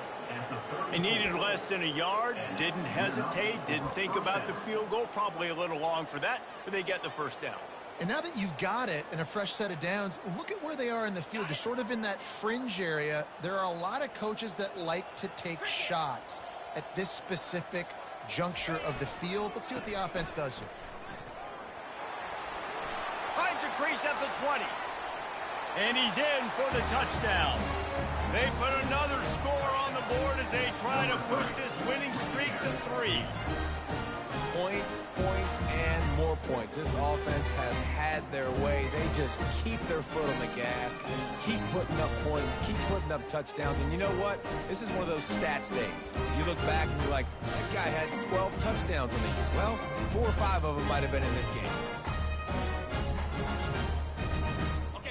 He needed less than a yard, didn't hesitate, didn't think about the field goal. Probably a little long for that, but they get the first down. And now that you've got it and a fresh set of downs, look at where they are in the field. You're sort of in that fringe area. There are a lot of coaches that like to take shots at this specific juncture of the field. Let's see what the offense does here. Finds a crease at the 20. And he's in for the touchdown. They put another score on the board as they try to push this winning streak to 3. Points, and more points. This offense has had their way. They just keep their foot on the gas, keep putting up points, keep putting up touchdowns. And you know what? This is one of those stats days. You look back and you're like, that guy had 12 touchdowns in the year. Well, 4 or 5 of them might have been in this game.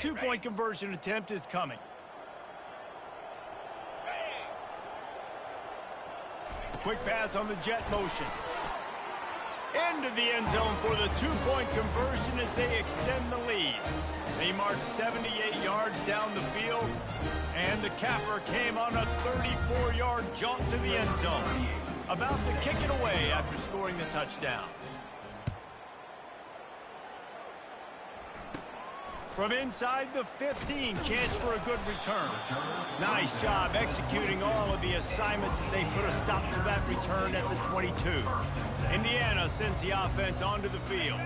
Two-point conversion attempt is coming. Quick pass on the jet motion. Into the end zone for the 2-point conversion as they extend the lead. They marched 78 yards down the field, and the capper came on a 34-yard jaunt to the end zone. About to kick it away after scoring the touchdown. From inside the 15, chance for a good return. Nice job executing all of the assignments as they put a stop to that return at the 22. Indiana sends the offense onto the field.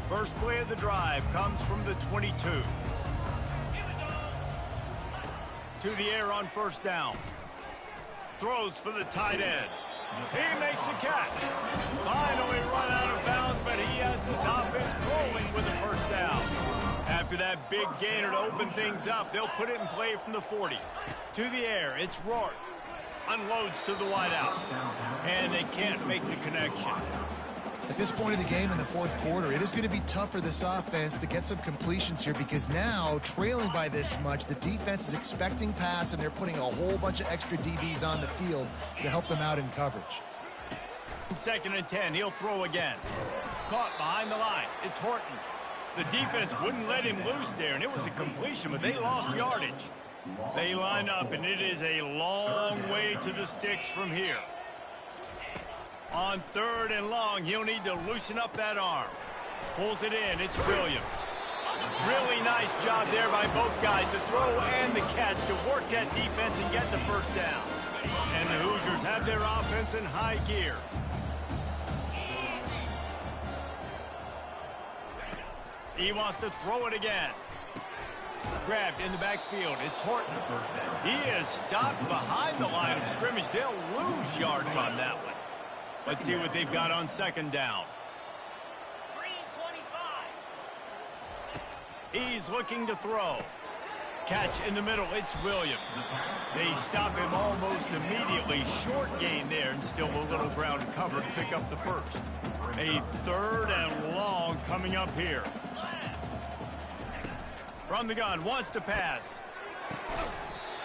First play of the drive comes from the 22. To the air on first down. Throws for the tight end. He makes the catch. Finally run out of bounds, but he has this offense rolling with a first down. After that big gainer to open things up, they'll put it in play from the 40. To the air, it's Rourke. Unloads to the wideout. And they can't make the connection. At this point in the game in the fourth quarter, it is going to be tough for this offense to get some completions here because now, trailing by this much, the defense is expecting pass, and they're putting a whole bunch of extra DBs on the field to help them out in coverage. 2nd and 10, he'll throw again. Caught behind the line. It's Horton. The defense wouldn't let him loose there, and it was a completion, but they lost yardage. They line up, and it is a long way to the sticks from here. On 3rd and long, he'll need to loosen up that arm. Pulls it in. It's Williams. Really nice job there by both guys, the throw and the catch, to work that defense and get the first down. And the Hoosiers have their offense in high gear. He wants to throw it again. Grabbed in the backfield. It's Horton. He is stopped behind the line of scrimmage. They'll lose yards on that one. Let's see what they've got on second down. He's looking to throw. Catch in the middle. It's Williams. They stop him almost immediately. Short gain there, and still a little ground to cover to pick up the first. A 3rd and long coming up here. From the gun, wants to pass.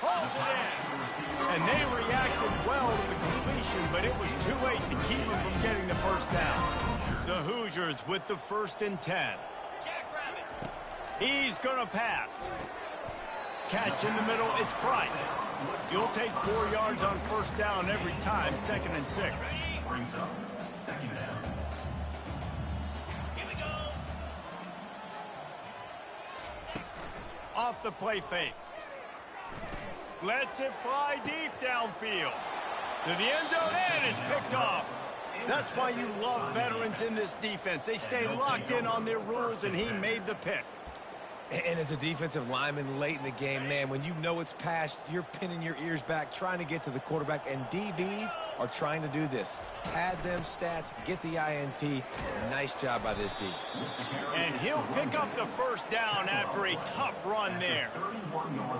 Holds it in. And they reacted well to the completion, but it was too late to keep him from getting the first down. The Hoosiers with the 1st and 10. He's going to pass. Catch in the middle, it's Price. You'll take 4 yards on first down every time, 2nd and 6. Brings up second down. Here we go. Off the play fake. Lets it fly deep downfield. To the end zone, and is picked off. That's why you love veterans in this defense. They stay locked in on their rules, and he made the pick. And as a defensive lineman late in the game, man, when you know it's past, you're pinning your ears back, trying to get to the quarterback, and DBs are trying to do this. Pad them stats, get the INT. Nice job by this D. And he'll pick up the first down after a tough run there.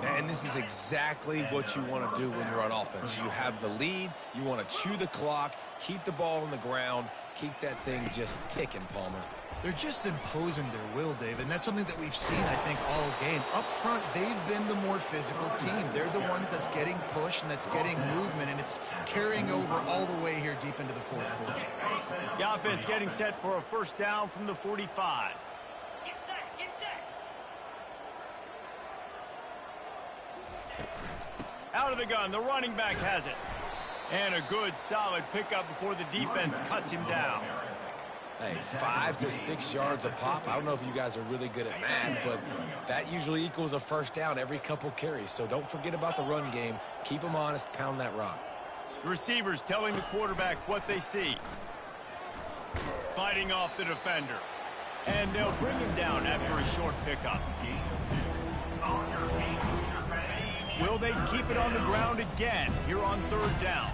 And this is exactly what you want to do when you're on offense. You have the lead, you want to chew the clock, keep the ball on the ground, keep that thing just ticking, Palmer. They're just imposing their will, Dave, and that's something that we've seen, I think, all game. Up front, they've been the more physical team. They're the ones that's getting pushed and that's getting movement, and it's carrying over all the way here deep into the 4th quarter. The offense getting set for a first down from the 45. Get set, get set. Out of the gun, the running back has it. And a good, solid pickup before the defense cuts him down. Hey, 5 to 6 yards a pop. I don't know if you guys are really good at math, but that usually equals a first down every couple carries. So don't forget about the run game. Keep them honest, pound that rock. Receivers telling the quarterback what they see. Fighting off the defender. And they'll bring him down after a short pickup. Will they keep it on the ground again here on 3rd down?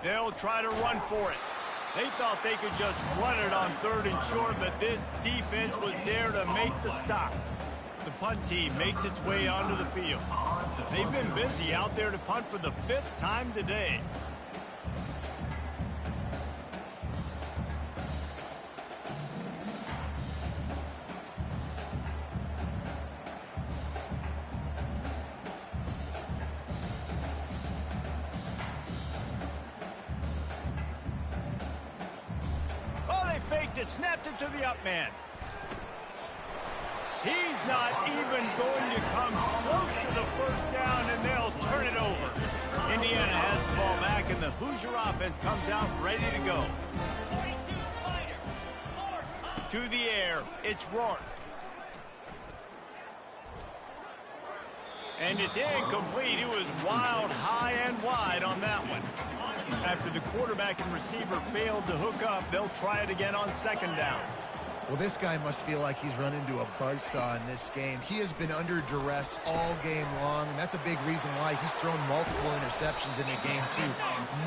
They'll try to run for it. They thought they could just run it on 3rd and short, but this defense was there to make the stop. The punt team makes its way onto the field. They've been busy out there to punt for the 5th time today. It snapped it to the up man. He's not even going to come close to the first down, and they'll turn it over. Indiana has the ball back, and the Hoosier offense comes out ready to go. 42 Spider. To the air, it's Rourke. And it's incomplete. It was wild, high, and wide on that one. After the quarterback and receiver failed to hook up, they'll try it again on 2nd down. Well, this guy must feel like he's run into a buzzsaw in this game. He has been under duress all game long, and that's a big reason why he's thrown multiple interceptions in the game, too.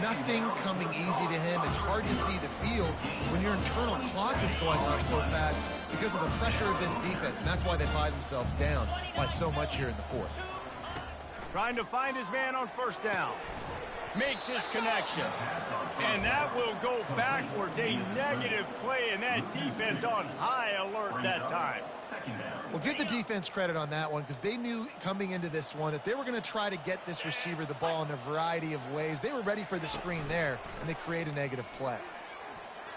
Nothing coming easy to him. It's hard to see the field when your internal clock is going off so fast because of the pressure of this defense, and that's why they buy themselves down by so much here in the 4th. Trying to find his man on 1st down. Makes his connection. And that will go backwards. A negative play, and that defense on high alert that time. Well, give the defense credit on that one because they knew coming into this one that they were going to try to get this receiver the ball in a variety of ways. They were ready for the screen there, and they create a negative play.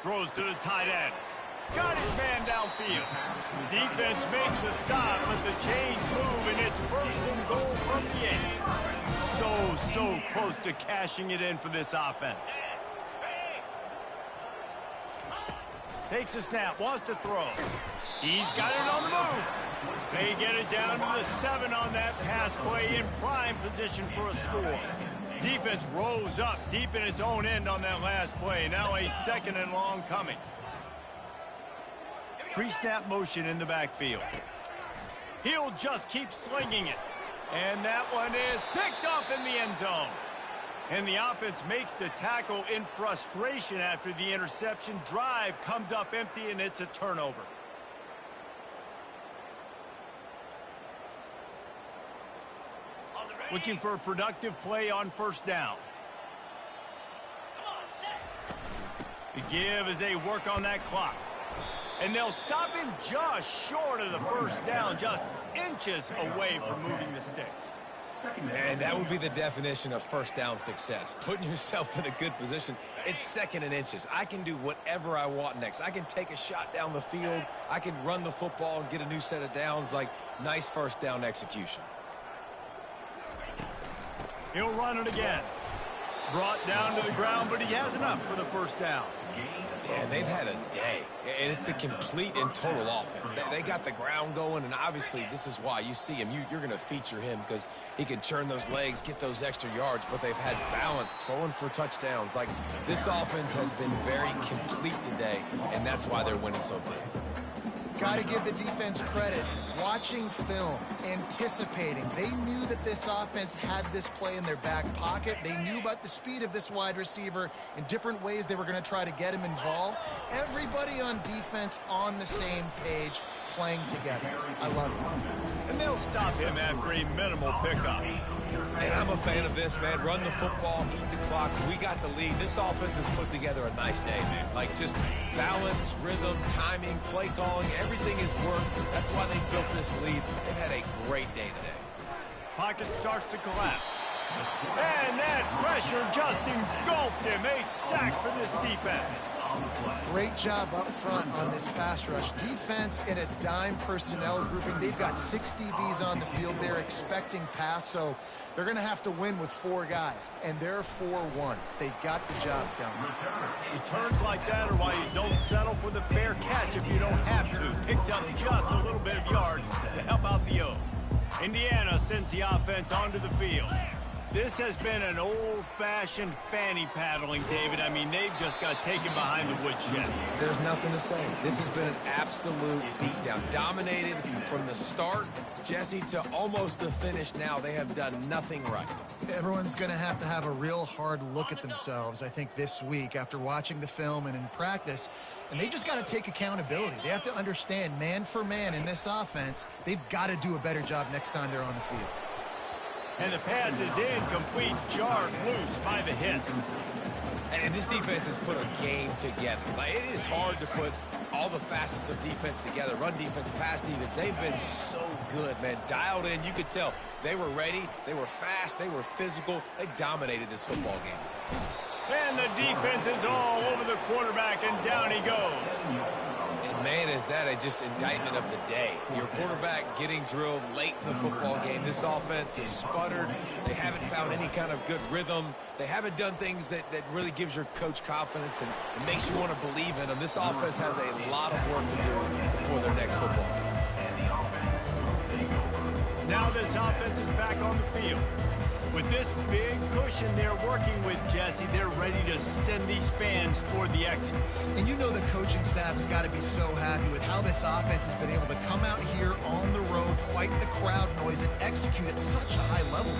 Throws to the tight end. Got his man downfield. Defense makes a stop, but the chains move, and it's 1st and goal from the 8. So close to cashing it in for this offense. Takes a snap, wants to throw. He's got it on the move. They get it down to the 7 on that pass play, in prime position for a score. Defense rose up deep in its own end on that last play. Now a 2nd and long coming. Pre-snap motion in the backfield. He'll just keep slinging it. And that one is picked up in the end zone. And the offense makes the tackle in frustration after the interception. Drive comes up empty, and it's a turnover. Looking for a productive play on 1st down. The give as they work on that clock. And they'll stop him just short of the 1st down, just inches away from moving the sticks. And that would be the definition of 1st down success. Putting yourself in a good position. It's 2nd and inches. I can do whatever I want next. I can take a shot down the field. I can run the football and get a new set of downs. Like, nice 1st down execution. He'll run it again. Brought down to the ground, but he has enough for the 1st down. Yeah, they've had a day. And it's the complete and total offense. They got the ground going, and obviously this is why you see him. You're going to feature him because he can churn those legs, get those extra yards, but they've had balance, throwing for touchdowns. Like, this offense has been very complete today, and that's why they're winning so big. Got to give the defense credit. Watching film, anticipating. They knew that this offense had this play in their back pocket. They knew about the speed of this wide receiver and different ways they were going to try to get him involved. Everybody on defense on the same page, playing together. I love it. And they'll stop him after a minimal pickup. And I'm a fan of this, man. Run the football, eat the clock. We got the lead. This offense has put together a nice day, man. Like, just balance, rhythm, timing, play calling, everything has worked. That's why they built this lead. They've had a great day today. Pocket starts to collapse. And that pressure just engulfed him. A sack for this defense. Great job up front on this pass rush. Defense in a dime personnel grouping. They've got 6 DBs on the field. They're expecting pass, so they're going to have to win with 4 guys, and they're 4-1. They got the job done. Returns like that are why you don't settle for the fair catch if you don't have to. Picks up just a little bit of yards to help out the O. Indiana sends the offense onto the field. This has been an old-fashioned fanny paddling, David. I mean, they've just got taken behind the woodshed. There's nothing to say. This has been an absolute beatdown. Dominated from the start, Jesse, to almost the finish now. They have done nothing right. Everyone's going to have a real hard look at themselves, I think, this week after watching the film and in practice. And they just got to take accountability. They have to understand, man for man in this offense, they've got to do a better job next time they're on the field. And the pass is incomplete, jarred loose by the hit. And this defense has put a game together. Like, it is hard to put all the facets of defense together. Run defense, pass defense. They've been so good, man. Dialed in. You could tell they were ready. They were fast. They were physical. They dominated this football game today. And the defense is all over the quarterback, and down he goes. And, man, is that just indictment of the day. Your quarterback getting drilled late in the football game. This offense is sputtered. They haven't found any kind of good rhythm. They haven't done things that really gives your coach confidence and makes you want to believe in them. This offense has a lot of work to do before their next football game. Now this offense is back on the field. With this big cushion they're working with, Jesse, they're ready to send these fans toward the exits. And you know the coaching staff has got to be so happy with how this offense has been able to come out here on the road, fight the crowd noise, and execute at such a high level.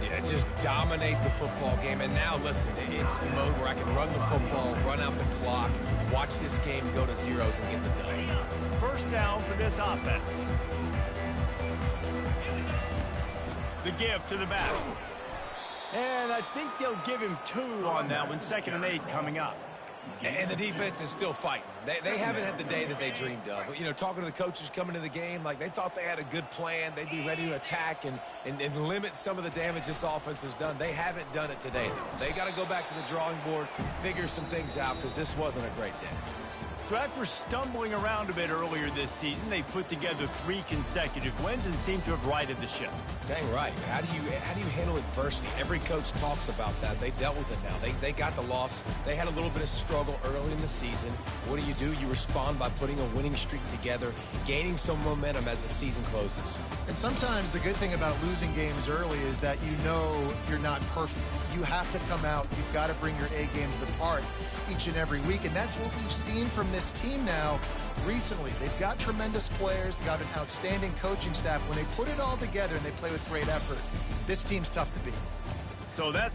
Yeah, just dominate the football game. And now, listen, it's mode where I can run the football, run out the clock, watch this game go to zeros and get the dub. 1st down for this offense. The give to the back. And I think they'll give him 2 on that one. 2nd and 8 coming up. And the defense is still fighting. They haven't had the day that they dreamed of. You know, talking to the coaches coming to the game, like, they thought they had a good plan. They'd be ready to attack and limit some of the damage this offense has done. They haven't done it today, though. They got to go back to the drawing board, figure some things out, because this wasn't a great day. So after stumbling around a bit earlier this season, they put together 3 consecutive wins and seem to have righted the ship. Dang right. How do you handle adversity? Every coach talks about that. They dealt with it now. They got the loss. They had a little bit of struggle early in the season. What do? You respond by putting a winning streak together, gaining some momentum as the season closes. And sometimes the good thing about losing games early is that you know you're not perfect. You have to come out. You've got to bring your A game to the park each and every week. And that's what we've seen from this team now recently. They've got tremendous players. They've got an outstanding coaching staff. When they put it all together and they play with great effort, this team's tough to beat. So that...